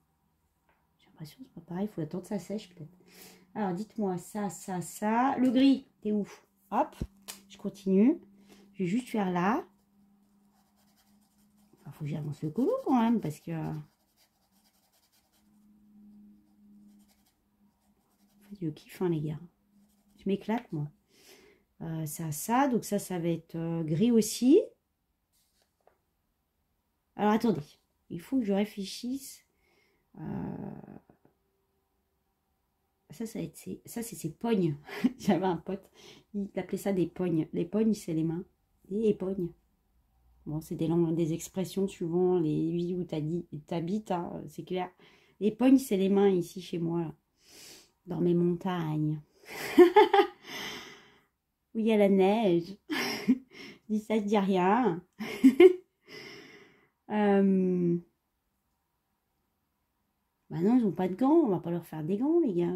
J'ai l'impression que c'est pas pareil. Il faut attendre que ça sèche, peut-être. Alors, dites-moi ça, ça, ça. Le gris, t'es où? Hop. Je continue. Je vais juste faire là. Il faut que j'avance le collant, quand même, parce que... Je kiffe, hein, les gars. Je m'éclate, moi. Ça. Donc ça va être gris aussi. Alors, attendez. Il faut que je réfléchisse. Ça va être... Ça, c'est ses pognes. J'avais un pote. Il appelait ça des pognes. Les pognes, c'est les mains. Les pognes. Bon, c'est des expressions suivant les villes où t'habites, hein, c'est clair. Les pognes, c'est les mains ici, chez moi. Là. Dans mes montagnes. Où il y a la neige. Je dis ça, je dis rien. Bah non, ils n'ont pas de gants. On va pas leur faire des gants, les gars.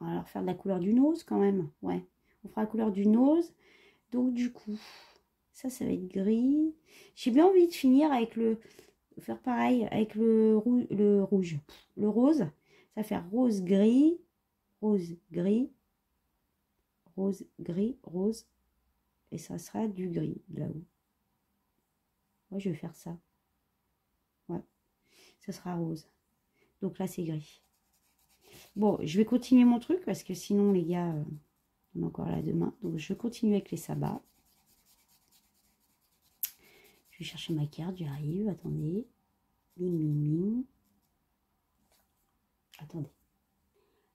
On va leur faire de la couleur du nose, quand même. Ouais, on fera la couleur du nose. Donc, du coup, ça va être gris. J'ai bien envie de finir avec faire pareil, avec le rouge. Le rose, ça va faire rose, gris, rose, gris, rose, gris, rose. Et ça sera du gris, là-haut. Moi, je vais faire ça. Ouais, ça sera rose. Donc là, c'est gris. Bon, je vais continuer mon truc parce que sinon, les gars, on est encore là demain. Donc, je continue avec les sabbats. Je vais chercher ma carte, j'arrive. Attendez. Bing, bing, bing. Attendez.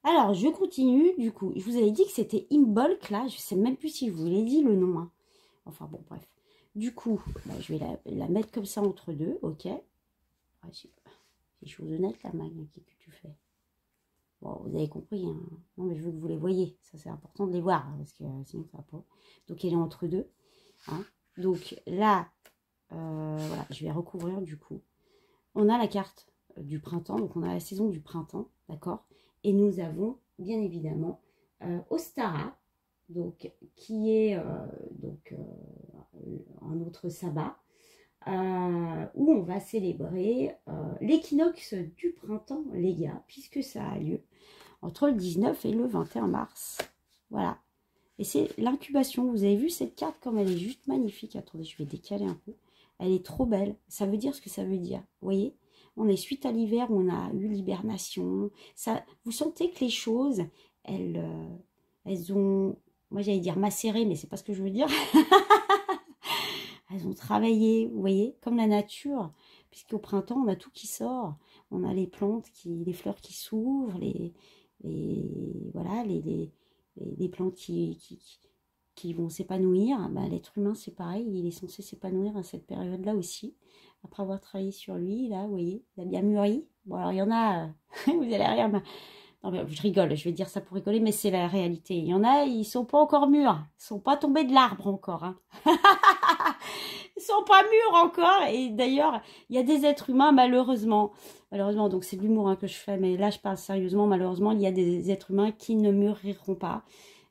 Alors, je continue. Du coup, je vous avais dit que c'était Imbolc, là. Je sais même plus si je vous l'ai dit le nom. Hein. Enfin, bon, bref. Du coup, bah, je vais la mettre comme ça entre deux. OK. Ah, c'est chose honnête, la Mag. Qu'est-ce que tu fais? Bon, vous avez compris. Hein. Non, mais je veux que vous les voyez. Ça, c'est important de les voir. Hein, parce que sinon, ça va pas. Donc, elle est entre deux. Hein. Donc, là, voilà, je vais recouvrir, du coup. On a la carte du printemps. Donc, on a la saison du printemps. D'accord? Et nous avons, bien évidemment, Ostara. Donc, qui est un autre sabbat. Où on va célébrer l'équinoxe du printemps, les gars, puisque ça a lieu entre le 19 et le 21 mars. Voilà. Et c'est l'incubation. Vous avez vu cette carte comme elle est juste magnifique. Attendez, je vais décaler un peu. Elle est trop belle. Ça veut dire ce que ça veut dire. Vous voyez? On est suite à l'hiver où on a eu l'hibernation. Vous sentez que les choses, elles ont... Moi, j'allais dire macéré, mais c'est pas ce que je veux dire. Elles ont travaillé, vous voyez, comme la nature, puisqu'au printemps, on a tout qui sort. On a les plantes, les fleurs qui s'ouvrent, voilà, les plantes qui vont s'épanouir. Ben, l'être humain, c'est pareil, il est censé s'épanouir à cette période-là aussi. Après avoir travaillé sur lui, là, vous voyez, il a bien mûri. Bon, alors, il y en a, vous allez rien... Non, mais je rigole, je vais dire ça pour rigoler, mais c'est la réalité. Il y en a, ils sont pas encore mûrs. Ils sont pas tombés de l'arbre encore. Hein. Ils sont pas mûrs encore. Et d'ailleurs, il y a des êtres humains, malheureusement. Malheureusement, donc c'est de l'humour hein, que je fais, mais là, je parle sérieusement. Malheureusement, il y a des êtres humains qui ne mûriront pas.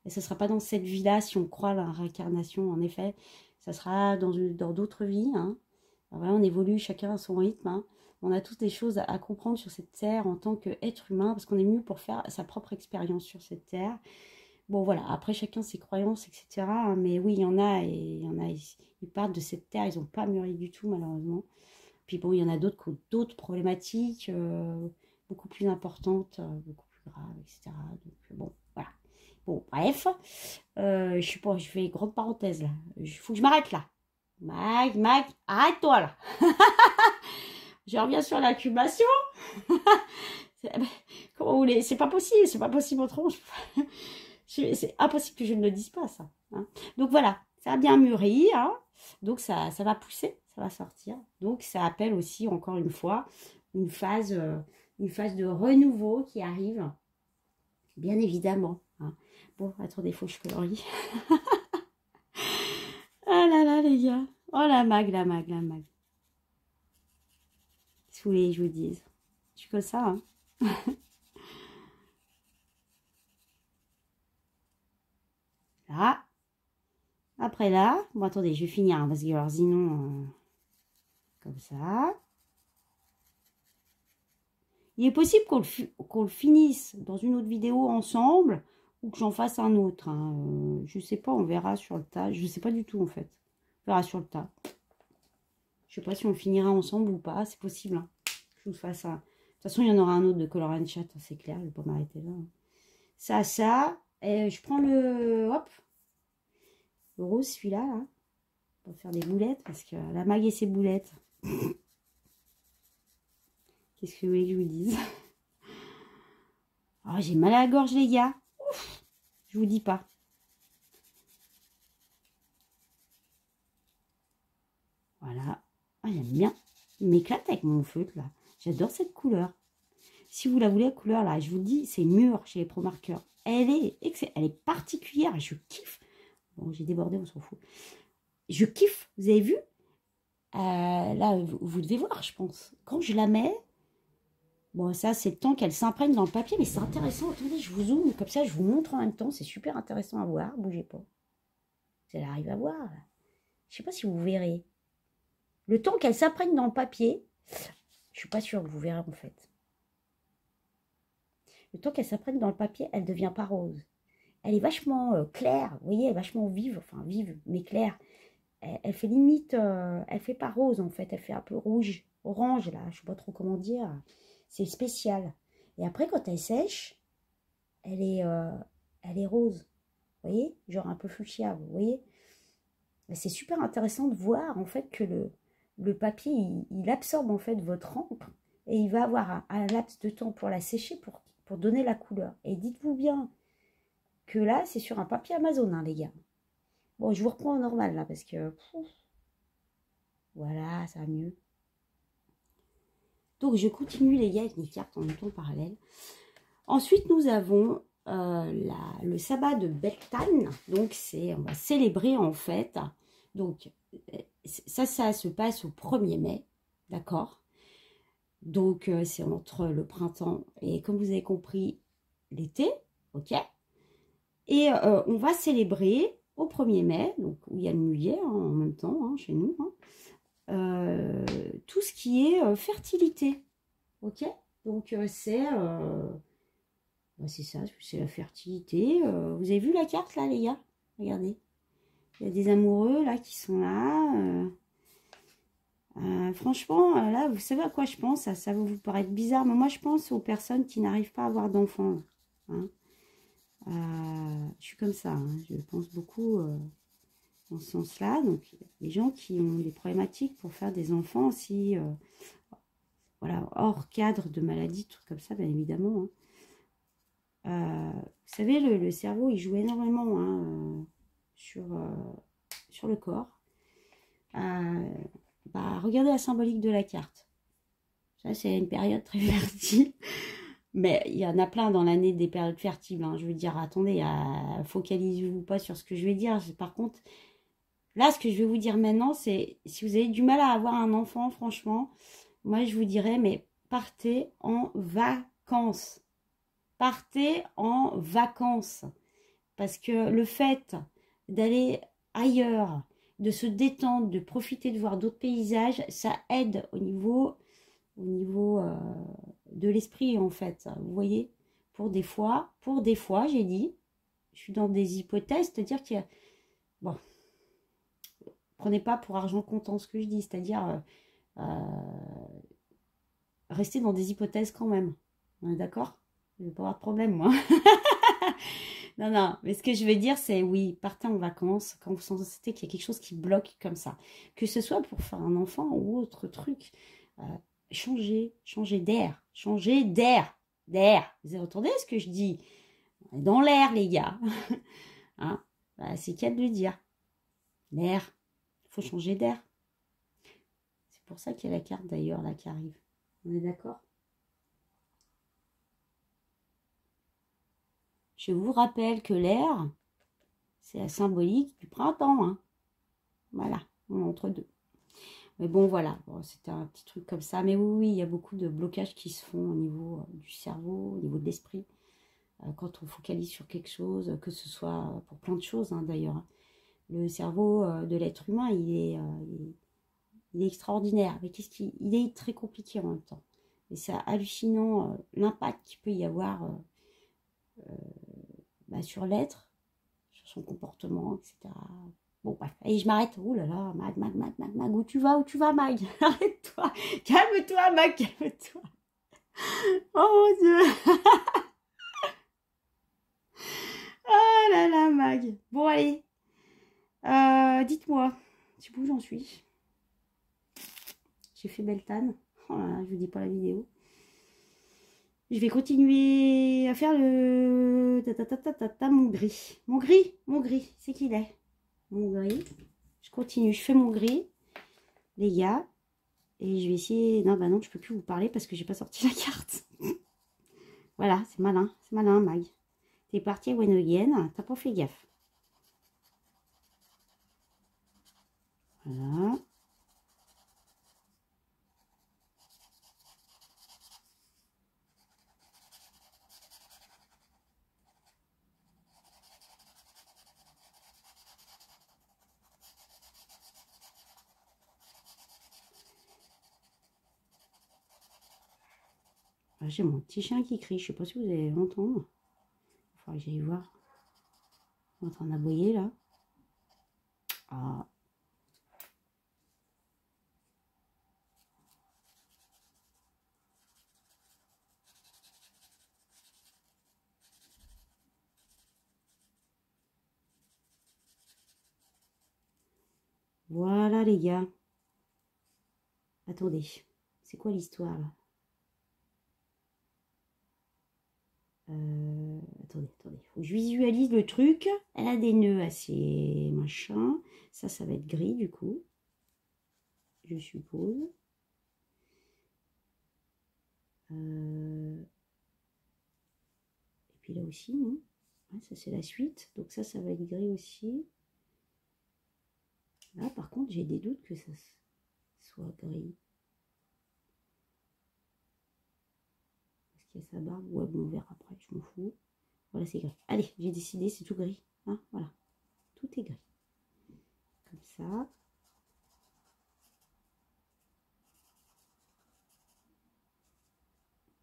Et ce ne sera pas dans cette vie-là, si on croit à la réincarnation, en effet. Ça sera dans d'autres vies. Hein. Alors, voilà, on évolue chacun à son rythme. Hein. On a toutes des choses à comprendre sur cette terre en tant qu'être humain, parce qu'on est venu pour faire sa propre expérience sur cette terre. Bon, voilà, après chacun ses croyances, etc. Hein, mais oui, il y en a, ils partent de cette terre, ils n'ont pas mûri du tout, malheureusement. Puis bon, il y en a d'autres qui ont d'autres problématiques, beaucoup plus importantes, beaucoup plus graves, etc. Donc, bon, voilà. Bon, bref, je sais pas, je fais une grande parenthèse, là. Il faut que je m'arrête là. Mag, arrête-toi là. Je reviens sur l'incubation. Comment vous voulez? C'est pas possible autrement. C'est impossible que je ne le dise pas, ça. Hein. Donc voilà, ça a bien mûri. Hein. Donc ça va pousser, ça va sortir. Donc ça appelle aussi, encore une fois, une phase de renouveau qui arrive. Bien évidemment. Hein. Bon, attendez, faut que je colorie. Ah là là, les gars. Oh, la mag. Qu'est-ce que vous voulez que je vous dise? Je suis comme ça, hein. Là. Après là. Bon, attendez, je vais finir, hein, parce que alors, sinon... comme ça. Il est possible qu'on le finisse dans une autre vidéo ensemble, ou que j'en fasse un autre. Hein. Je sais pas, on verra sur le tas. Je sais pas du tout, en fait. On verra sur le tas. Je sais pas si on le finira ensemble ou pas. C'est possible, hein. Je vous fasse ça. De toute façon, il y en aura un autre de Color and Chat, c'est clair. Je vais pas m'arrêter là. Ça. Et je prends le... Hop. Le rose, celui-là, là. On va faire des boulettes, parce que la mag et ses boulettes. Qu'est-ce que vous voulez que je vous dise? Oh, j'ai mal à la gorge, les gars. Ouf, je vous dis pas. Voilà. Ah, j'aime bien. Il m'éclate avec mon feutre, là. J'adore cette couleur. Si vous la voulez, la couleur, là, je vous le dis, c'est mûr chez les Pro Marqueurs. Elle est particulière. Je kiffe. Bon, j'ai débordé, on s'en fout. Je kiffe. Vous avez vu? Là, vous devez voir, je pense. Quand je la mets... Bon, ça, c'est le temps qu'elle s'imprègne dans le papier, mais c'est intéressant. Attendez, je vous zoome, comme ça, je vous montre en même temps. C'est super intéressant à voir. Bougez pas. Vous allez arriver à voir. Là. Je sais pas si vous verrez. Le temps qu'elle s'imprègne dans le papier, je suis pas sûre que vous verrez, en fait. Le temps qu'elle s'imprègne dans le papier, elle ne devient pas rose. Elle est vachement claire. Vous voyez, elle est vachement vive. Enfin, vive, mais claire. Elle fait limite... elle fait pas rose, en fait. Elle fait un peu rouge, orange, là. Je sais pas trop comment dire. C'est spécial. Et après, quand elle sèche, elle est rose. Vous voyez? Genre un peu fuchsia, vous voyez? C'est super intéressant de voir, en fait, que le papier, il absorbe, en fait, votre encre. Et il va avoir un laps de temps pour la sécher, pour donner la couleur. Et dites-vous bien que là, c'est sur un papier Amazon, hein, les gars. Bon, je vous reprends en normal, là, parce que... voilà, ça va mieux. Donc, je continue, les gars, avec mes cartes en même temps parallèle. Ensuite, nous avons le sabbat de Beltane. Donc, on va célébrer, en fait. Donc, ça se passe au 1er mai. D'accord? Donc, c'est entre le printemps et, comme vous avez compris, l'été. OK? Et on va célébrer au 1er mai, donc où il y a le mulet, hein, en même temps, hein, chez nous, hein, tout ce qui est fertilité. Ok? Donc, c'est ça, c'est la fertilité. Vous avez vu la carte, là, les gars? Regardez. Il y a des amoureux, là, qui sont là. Franchement, là, vous savez à quoi je pense? Ça va vous paraître bizarre, mais moi, je pense aux personnes qui n'arrivent pas à avoir d'enfants. Hein. Je suis comme ça. Hein. Je pense beaucoup... dans ce sens-là, donc les gens qui ont des problématiques pour faire des enfants aussi, voilà, hors cadre de maladie, trucs comme ça, bien évidemment. Hein. Vous savez, le cerveau, il joue énormément hein, sur le corps. Regardez la symbolique de la carte. Ça, c'est une période très fertile. Mais il y en a plein dans l'année des périodes fertiles. Hein. Je veux dire, attendez, focalisez-vous pas sur ce que je vais dire. Par contre... Là, ce que je vais vous dire maintenant, c'est si vous avez du mal à avoir un enfant, franchement, moi, je vous dirais, mais partez en vacances. Partez en vacances. Parce que le fait d'aller ailleurs, de se détendre, de profiter de voir d'autres paysages, ça aide au niveau de l'esprit, en fait. Vous voyez, pour des fois, j'ai dit, je suis dans des hypothèses, c'est-à-dire qu'il y a... Bon... Prenez pas pour argent comptant ce que je dis, c'est-à-dire rester dans des hypothèses quand même. On est d'accord? Je ne vais pas avoir de problème, moi. Non, non, mais ce que je veux dire, c'est oui, partez en vacances quand vous sentez qu'il y a quelque chose qui bloque comme ça. Que ce soit pour faire un enfant ou autre truc. Euh, changez d'air. Vous entendez ce que je dis? On est dans l'air, les gars. Hein? Bah, c'est qu'à de le dire. L'air. Il faut changer d'air. C'est pour ça qu'il y a la carte d'ailleurs là qui arrive. On est d'accord? Je vous rappelle que l'air, c'est la symbolique du printemps. Hein. Voilà, on est entre deux. Mais bon, voilà, bon, c'était un petit truc comme ça. Mais oui, il y a beaucoup de blocages qui se font au niveau du cerveau, au niveau de l'esprit. Quand on focalise sur quelque chose, que ce soit pour plein de choses hein, d'ailleurs. Le cerveau de l'être humain, il est extraordinaire. Mais il est très compliqué en même temps. Et c'est hallucinant l'impact qu'il peut y avoir bah, sur l'être, sur son comportement, etc. Bon, bref. Et je m'arrête. Oh là là, Mag. Où tu vas, Mag? Arrête-toi. Calme-toi, Mag, calme-toi. Oh mon Dieu. Oh là là, Mag. Bon, allez. Dites-moi, tu sais où j'en suis? J'ai fait Beltane. Oh là là, je vous dis pas la vidéo. Je vais continuer à faire le... mon gris. Mon gris, c'est qu'il est. Mon gris. Je continue, je fais mon gris, les gars. Et je vais essayer... Non, bah non, je peux plus vous parler parce que j'ai pas sorti la carte. Voilà, c'est malin, Mag. T'es parti à Wenogen, t'as pas fait gaffe. Voilà. Ah, j'ai mon petit chien qui crie, je sais pas si vous allez l'entendre. Il faudrait que j'aille voir. On est en train d'aboyer là. Ah. Voilà les gars. Attendez, c'est quoi l'histoire là? Attendez, faut que je visualise le truc. Elle a des nœuds assez machin. Ça va être gris du coup. Je suppose. Et puis là aussi, non? Ouais, ça c'est la suite. Donc ça va être gris aussi. Là par contre, j'ai des doutes que ça soit gris. Parce qu'il y a sa barbe. Ouais, bon, on verra après, je m'en fous. Voilà, c'est gris. Allez, j'ai décidé, c'est tout gris. Hein, voilà. Tout est gris. Comme ça.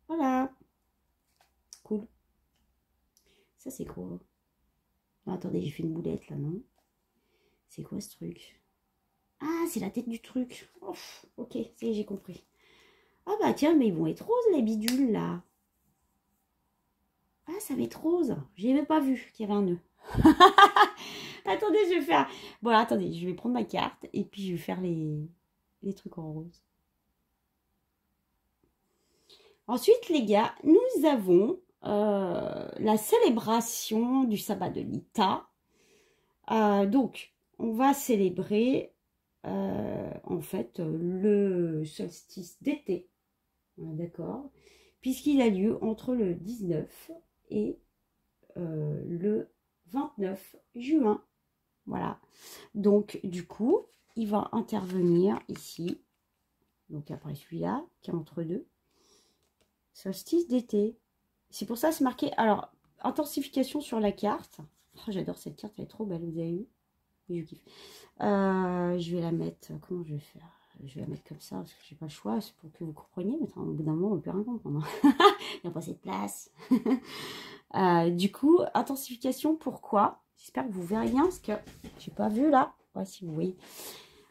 Voilà. Cool. Ça, c'est quoi? Non, attendez, j'ai fait une boulette, là, non? C'est quoi, ce truc? Ah, c'est la tête du truc. Oh, ok, j'ai compris. Ah bah tiens, mais ils vont être roses, les bidules, là. Ah, ça va être rose. J'ai même pas vu qu'il y avait un nœud. Attendez, je vais faire... Bon, alors, attendez, je vais prendre ma carte et puis je vais faire les trucs en rose. Ensuite, les gars, nous avons la célébration du sabbat de l'Ita. Donc, on va célébrer en fait le solstice d'été. D'accord? Puisqu'il a lieu entre le 19 et le 29 juin. Voilà. Donc, du coup, il va intervenir ici. Donc, après celui-là, qui est entre deux. Solstice d'été. C'est pour ça c'est marqué. Alors, intensification sur la carte. Oh, j'adore cette carte, elle est trop belle, vous avez vu? Oui, je kiffe. Je vais la mettre. Comment je vais faire? Je vais la mettre comme ça parce que j'ai pas le choix. C'est pour que vous compreniez. Mais au bout d'un moment, on ne peut rien comprendre. Il n'y a pas assez de place. Du coup, intensification, pourquoi? J'espère que vous verrez bien parce que j'ai pas vu là. Ouais, si vous voyez.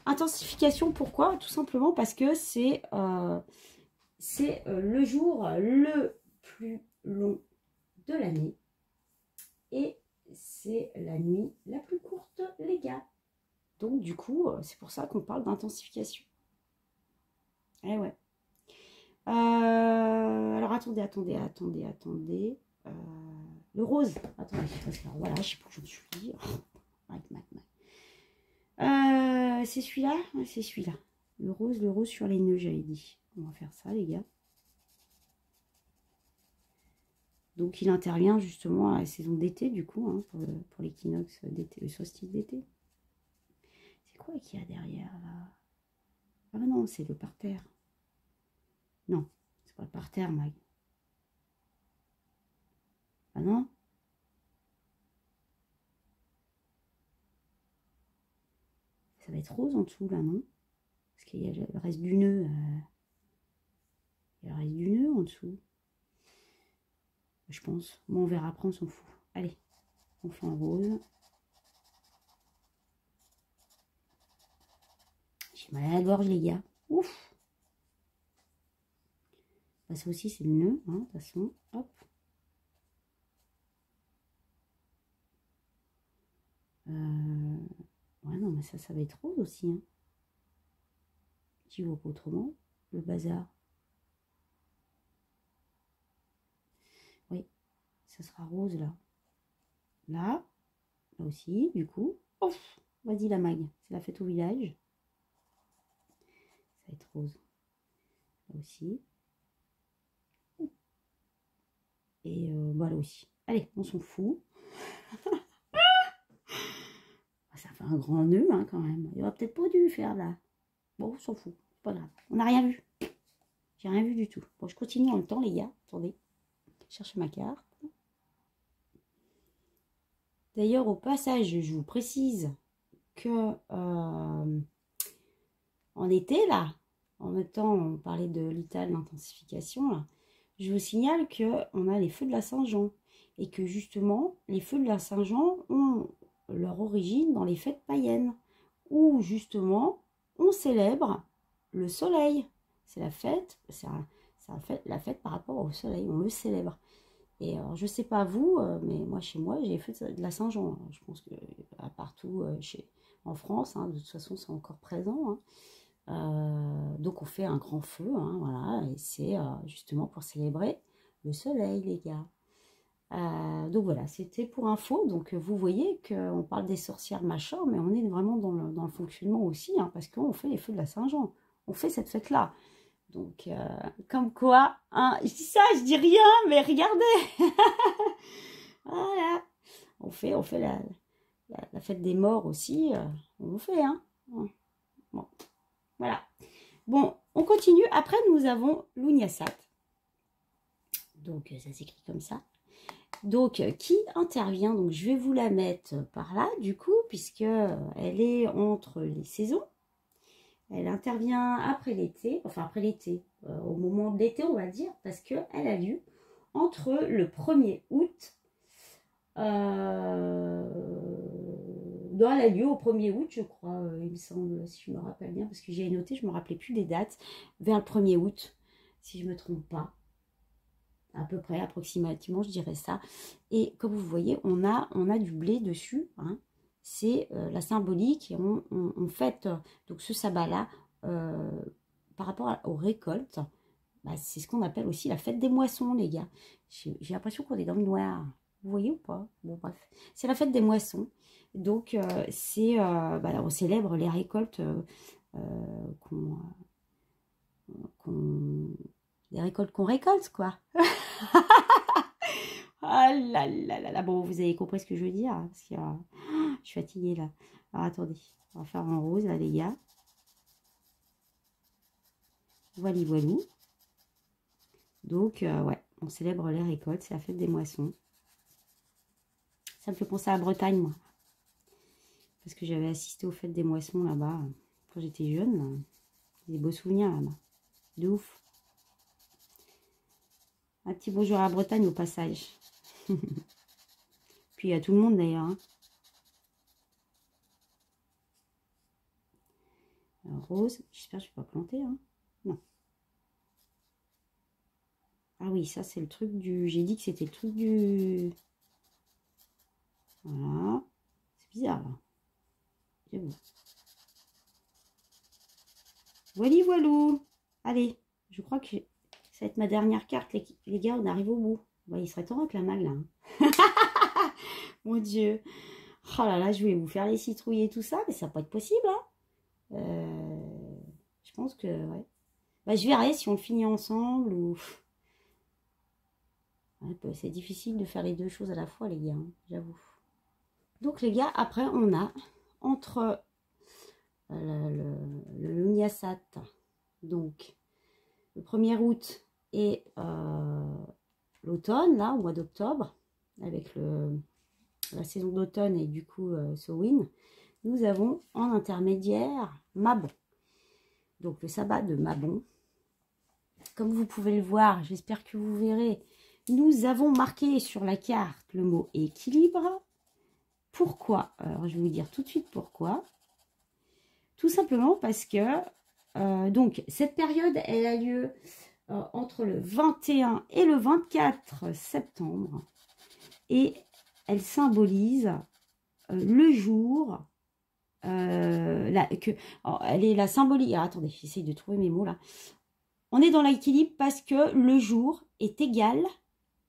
Intensification, pourquoi? Tout simplement parce que c'est le jour le plus long de l'année. Et c'est la nuit la plus courte, les gars. Donc, du coup, c'est pour ça qu'on parle d'intensification. Eh ouais. Alors, attendez. Le rose. Attendez, parce que, voilà, je sais pas où je suis. C'est celui-là. Ouais, c'est celui-là. Le rose sur les nœuds, j'avais dit. On va faire ça, les gars. Donc, il intervient justement à la saison d'été, du coup, hein, pour l'équinoxe d'été, le solstice d'été. C'est quoi qu'il y a derrière, là? Ah non, c'est le parterre. Non, c'est pas le parterre, Mag. Ah non? Ça va être rose en dessous, là, non? Parce qu'il y a le reste du nœud. Il y a le reste du nœud en dessous. Je pense. Bon, on verra après, on s'en fout. Allez, on fait en rose. J'ai mal à la gorge, les gars. Ouf! Bah, ça aussi, c'est le nœud, hein, de toute façon. Hop. Ouais, non, mais ça va être rose aussi. Hein. Tu vois pas autrement, le bazar. Oui, ça sera rose là. Là aussi, du coup. Ouf, vas-y la Mag, c'est la fête au village. Ça va être rose. Là aussi. Et bah là aussi. Allez, on s'en fout. Ça fait un grand nœud hein, quand même. Il aurait peut-être pas dû faire là. Bon, on s'en fout. C'est pas grave. On n'a rien vu. J'ai rien vu du tout. Bon, je continue en même temps, les gars. Attendez. Chercher ma carte. D'ailleurs, au passage, je vous précise que en été, là, en même temps, on parlait de l'Ital, l'intensification, là, je vous signale qu'on a les feux de la Saint-Jean. Et que justement, les feux de la Saint-Jean ont leur origine dans les fêtes païennes. Où justement, on célèbre le soleil. C'est la fête, la fête par rapport au soleil, on le célèbre. Et alors, je sais pas vous, mais moi, chez moi, j'ai fait de la Saint-Jean. Je pense que partout en France, hein, de toute façon, c'est encore présent. Hein. Donc, on fait un grand feu, hein, voilà, et c'est justement pour célébrer le soleil, les gars. Donc voilà, c'était pour info. Donc vous voyez qu'on parle des sorcières machin, mais on est vraiment dans le fonctionnement aussi, hein, parce qu'on fait les feux de la Saint-Jean. On fait cette fête-là. Donc, comme quoi, hein, je dis ça, je dis rien, mais regardez. Voilà. On fait la fête des morts aussi. On fait, hein. Bon, voilà. Bon, on continue. Après, nous avons l'Unyasat. Donc, ça s'écrit comme ça. Donc, qui intervient? Donc, je vais vous la mettre par là, du coup, puisque elle est entre les saisons. Elle intervient après l'été, enfin après l'été, au moment de l'été, on va dire, parce qu'elle a lieu entre le 1er août. Non, elle a lieu au 1er août, je crois, il me semble, si je me rappelle bien, parce que j'ai noté, je ne me rappelais plus des dates, vers le 1er août, si je ne me trompe pas. À peu près, approximativement, je dirais ça. Et comme vous voyez, on a du blé dessus. Hein. C'est la symbolique. Et on fête donc ce sabbat-là par rapport aux récoltes. Bah, c'est ce qu'on appelle aussi la fête des moissons, les gars. J'ai l'impression qu'on est dans le noir. Vous voyez ou pas? Bon, bref. C'est la fête des moissons. Donc, on célèbre les récoltes les récoltes qu'on récolte, quoi. Ah là là là là. Bon, vous avez compris ce que je veux dire. Hein, parce que je suis fatiguée, là. Alors, attendez. On va faire en rose, là, les gars. Voilà, voilou. Donc, ouais, on célèbre les récoltes. C'est la fête des moissons. Ça me fait penser à la Bretagne, moi. Parce que j'avais assisté aux fêtes des moissons, là-bas, quand j'étais jeune. Là. Des beaux souvenirs, là-bas. De ouf. Un petit bonjour à la Bretagne, au passage. Puis à tout le monde, d'ailleurs. Hein. Alors, rose, j'espère que je ne vais pas planter. Hein. Non. Ah oui, ça, c'est le truc du... J'ai dit que c'était le truc du... Voilà. C'est bizarre, là. J'avoue. Voilà, voilou. Allez, je crois que ça va être ma dernière carte, les gars, on arrive au bout. Bah, il serait temps avec la mag, là. Hein. Mon Dieu. Oh là là, je voulais vous faire les citrouilles et tout ça, mais ça va pas être possible, hein. Je pense que, ouais. Bah, je verrai si on le finit ensemble ou... Ouais, bah, c'est difficile de faire les deux choses à la fois, les gars, hein, j'avoue. Donc, les gars, après, on a entre le Lugnasat, donc le 1er août et l'automne, là, au mois d'octobre, avec la saison d'automne et du coup Samhain, nous avons en intermédiaire Mabon. Donc le sabbat de Mabon. Comme vous pouvez le voir, j'espère que vous verrez, nous avons marqué sur la carte le mot équilibre. Pourquoi? Alors je vais vous dire tout de suite pourquoi. Tout simplement parce que donc cette période, elle a lieu entre le 21 et le 24 septembre. Et elle symbolise le jour elle est la symbolique. Alors, attendez, j'essaye de trouver mes mots là. On est dans l'équilibre parce que le jour est égal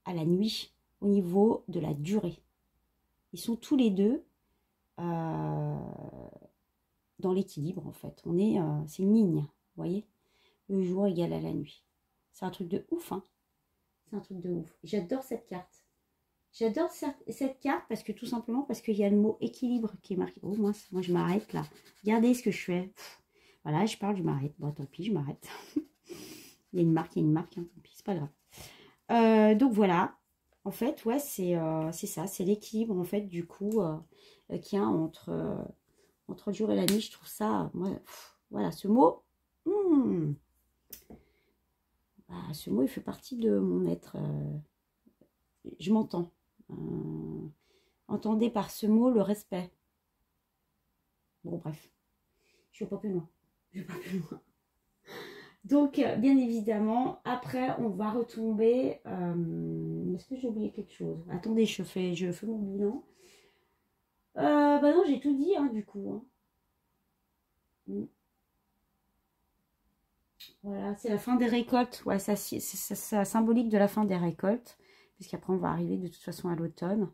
à la nuit au niveau de la durée. Ils sont tous les deux dans l'équilibre en fait. C'est une ligne, vous voyez. Le jour égal à la nuit. C'est un truc de ouf, hein. C'est un truc de ouf. J'adore cette carte. J'adore cette carte parce que tout simplement parce qu'il y a le mot équilibre qui est marqué. Oh mince, moi je m'arrête là. Regardez ce que je fais. Voilà, je parle, je m'arrête. Bon, tant pis, je m'arrête. Il y a une marque, hein, tant pis, c'est pas grave. Donc voilà. En fait, ouais, c'est ça. C'est l'équilibre, en fait, du coup, qu'il y a entre le jour et la nuit. Je trouve ça, moi, voilà, ce mot. Ce mot, il fait partie de mon être. Je m'entends. Entendez par ce mot le respect. Bon, bref. Je ne vais pas plus loin. Donc, bien évidemment, après, on va retomber... Est-ce que j'ai oublié quelque chose? Attendez, je fais mon bilan. Bah non, j'ai tout dit, hein, du coup. Hein. Voilà, c'est la fin des récoltes. Ouais, ça symbolique de la fin des récoltes. Puisqu'après, on va arriver de toute façon à l'automne.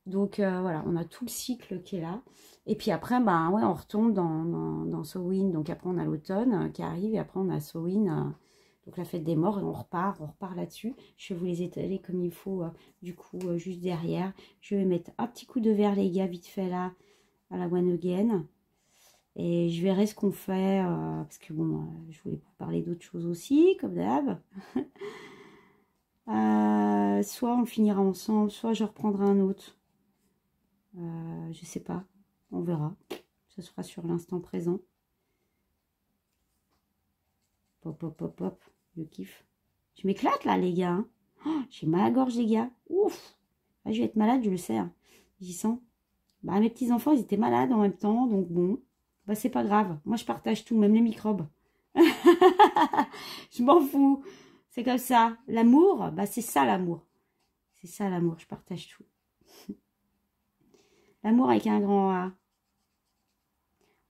Donc voilà, on a tout le cycle qui est là. Et puis après, bah, ouais, on retombe dans Samhain. Donc après, on a l'automne qui arrive. Et après, on a Samhain, donc la fête des morts. Et on repart là-dessus. Je vais vous les étaler comme il faut, du coup, juste derrière. Je vais mettre un petit coup de verre, les gars, vite fait là, à la one again. Et je verrai ce qu'on fait. Parce que bon, je voulais vous parler d'autres choses aussi, comme d'hab. Soit on le finira ensemble, soit je reprendrai un autre. Je sais pas, on verra. Ce sera sur l'instant présent. Pop, pop, pop, pop, je kiffe. Je m'éclate là, les gars. Hein. Oh, j'ai mal à la gorge, les gars. Ouf. Ah, je vais être malade, je le sais. Hein. J'y sens. Bah, mes petits-enfants, ils étaient malades en même temps, donc bon. Bah, c'est pas grave. Moi, je partage tout, même les microbes. Je m'en fous. C'est comme ça. L'amour, bah, c'est ça l'amour. C'est ça l'amour, je partage tout. L'amour avec un grand A.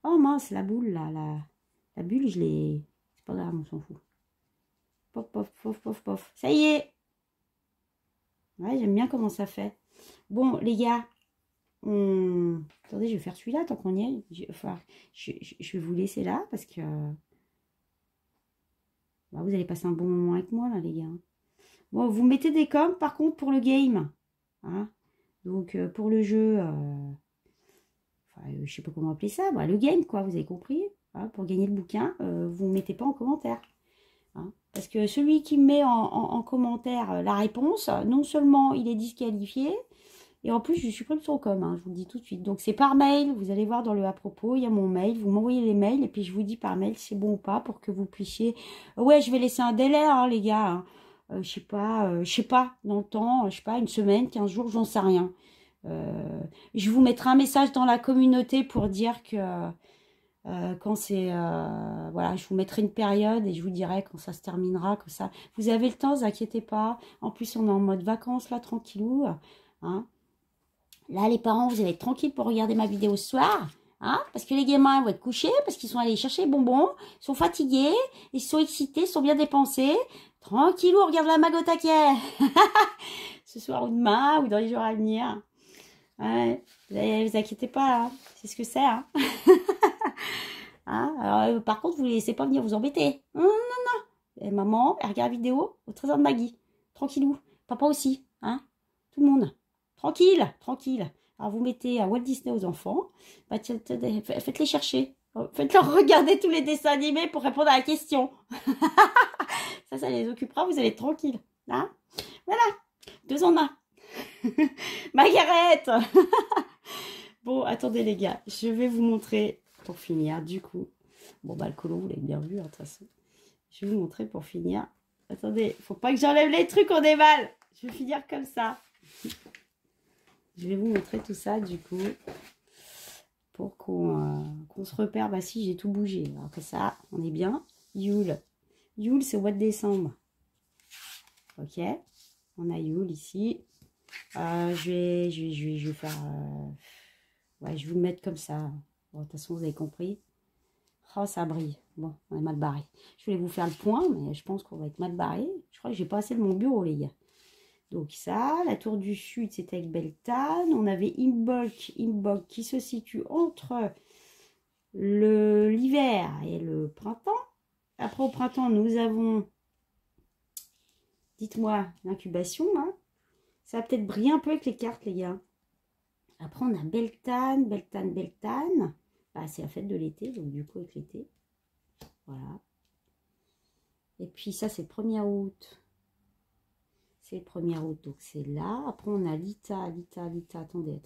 Oh mince, la boule là, la bulle, je l'ai... C'est pas grave, on s'en fout. Pof, pof, pof, pof, pof. Ça y est. Ouais, j'aime bien comment ça fait. Bon, les gars, attendez, je vais faire celui-là tant qu'on y est. Je vais vous laisser là parce que... Bah, vous allez passer un bon moment avec moi là, les gars. Bon, vous mettez des coms par contre pour le game. Hein. Donc, pour le jeu... je sais pas comment appeler ça, bah, le game quoi, vous avez compris, hein, pour gagner le bouquin, vous ne mettez pas en commentaire, hein, parce que celui qui met en commentaire la réponse, non seulement il est disqualifié, et en plus je supprime son com, hein, je vous le dis tout de suite, donc c'est par mail, vous allez voir dans le à propos, il y a mon mail, vous m'envoyez les mails, et puis je vous dis par mail si c'est bon ou pas, pour que vous puissiez, ouais je vais laisser un délai, hein, les gars, hein. Je sais pas, dans le temps, je sais pas, une semaine, 15 jours, j'en sais rien. Je vous mettrai un message dans la communauté pour dire que quand c'est... voilà, je vous mettrai une période et je vous dirai quand ça se terminera, comme ça. Vous avez le temps, ne vous inquiétez pas. En plus, on est en mode vacances, là, tranquillou. Hein. Là, les parents, vous allez être tranquilles pour regarder ma vidéo ce soir. Hein, parce que les gamins vont être couchés, parce qu'ils sont allés chercher les bonbons, ils sont fatigués, ils sont excités, ils sont bien dépensés. Tranquillou, on regarde la mag au taquet. Ce soir ou demain, ou dans les jours à venir. Ouais, vous inquiétez pas, hein. C'est ce que c'est. Hein. Hein, alors, par contre, vous ne laissez pas venir vous embêter. Non, non, non. Et maman, elle regarde la vidéo au trésor de Maggie. Tranquillou. Papa aussi. Hein, tout le monde. Tranquille, tranquille. Alors, vous mettez un Walt Disney aux enfants. Bah, faites-les chercher. Faites-leur regarder tous les dessins animés pour répondre à la question. Ça les occupera. Vous allez être tranquille. Hein, voilà. 2 en 1. Margaret. Bon, attendez les gars. Je vais vous montrer pour finir. Du coup, bon, bah, le colo, vous l'avez bien vu, hein, de toute façon. Je vais vous montrer pour finir. Attendez, faut pas que j'enlève les trucs, on est mal. Je vais finir comme ça. Je vais vous montrer tout ça, du coup, pour qu'on se repère. Bah si, j'ai tout bougé. Alors que ça, on est bien. Yule. Yule, c'est au mois de décembre. Ok. On a Yule ici. Je vais faire... ouais, je vais vous le mettre comme ça. Bon, de toute façon, vous avez compris. Oh, ça brille. Bon, on est mal barré. Je voulais vous faire le point, mais je pense qu'on va être mal barré. Je crois que j'ai pas assez de mon bureau, les gars. Donc ça, la tour du sud, c'était avec Beltane. On avait Imbolc qui se situe entre l'hiver et le printemps. Après, au printemps, nous avons, dites-moi, l'incubation. Hein. Ça va peut-être briller un peu avec les cartes, les gars. Après, on a Beltane. Bah, c'est la fête de l'été, donc du coup, avec l'été. Voilà. Et puis ça, c'est le 1er août. C'est le 1er août, donc c'est là. Après, on a Lita. Attendez.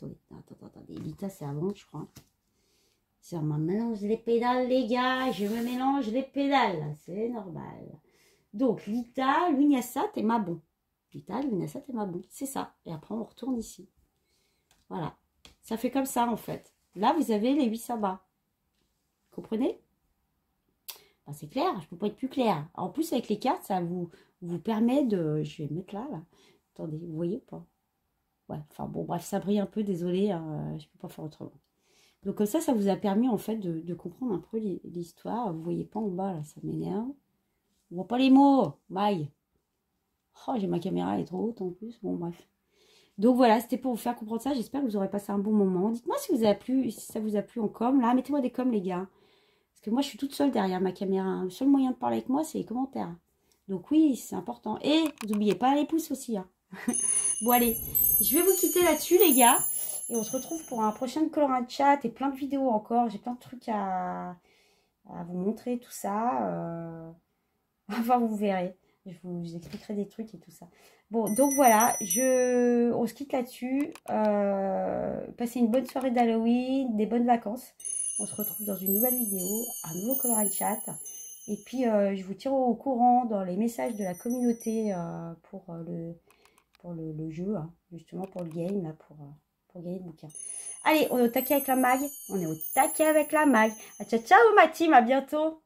Lita, c'est avant, je crois. C'est un mélange les pédales, les gars. Je me mélange les pédales. C'est normal. Donc, Lita, Lugnasat et Mabon. Lita, Lugnasat et Mabon. C'est ça. Et après, on retourne ici. Voilà. Ça fait comme ça, en fait. Là, vous avez les 8 sabbats. Comprenez? Ben, c'est clair, je ne peux pas être plus clair. En plus, avec les cartes, ça vous permet de... Je vais mettre là. Attendez, vous voyez ou pas? Ouais, enfin bon, bref, ça brille un peu, désolé, hein, je ne peux pas faire autrement. Donc comme ça vous a permis en fait de comprendre un peu l'histoire. Vous voyez pas en bas, là, ça m'énerve. On voit pas les mots, bye. Oh, j'ai ma caméra, elle est trop haute en plus. Bon, bref. Donc voilà, c'était pour vous faire comprendre ça. J'espère que vous aurez passé un bon moment. Dites-moi si ça vous a plu en com. Là, mettez-moi des coms, les gars. Parce que moi, je suis toute seule derrière ma caméra. Le seul moyen de parler avec moi, c'est les commentaires. Donc oui, c'est important. Et n'oubliez pas les pouces aussi. Hein. Bon, allez, je vais vous quitter là-dessus, les gars. Et on se retrouve pour un prochain Colorant Chat et plein de vidéos encore. J'ai plein de trucs à vous montrer, tout ça. Enfin, vous verrez. Je vous expliquerai des trucs et tout ça. Bon, donc voilà, on se quitte là-dessus. Passez une bonne soirée d'Halloween, des bonnes vacances. On se retrouve dans une nouvelle vidéo, un nouveau Colorant Chat. Et puis, je vous tiens au courant dans les messages de la communauté pour le jeu, hein, justement pour le game, là, pour gagner le bouquin. Allez, on est au taquet avec la mag. On est au taquet avec la mag. Ciao, ciao ma team, à bientôt.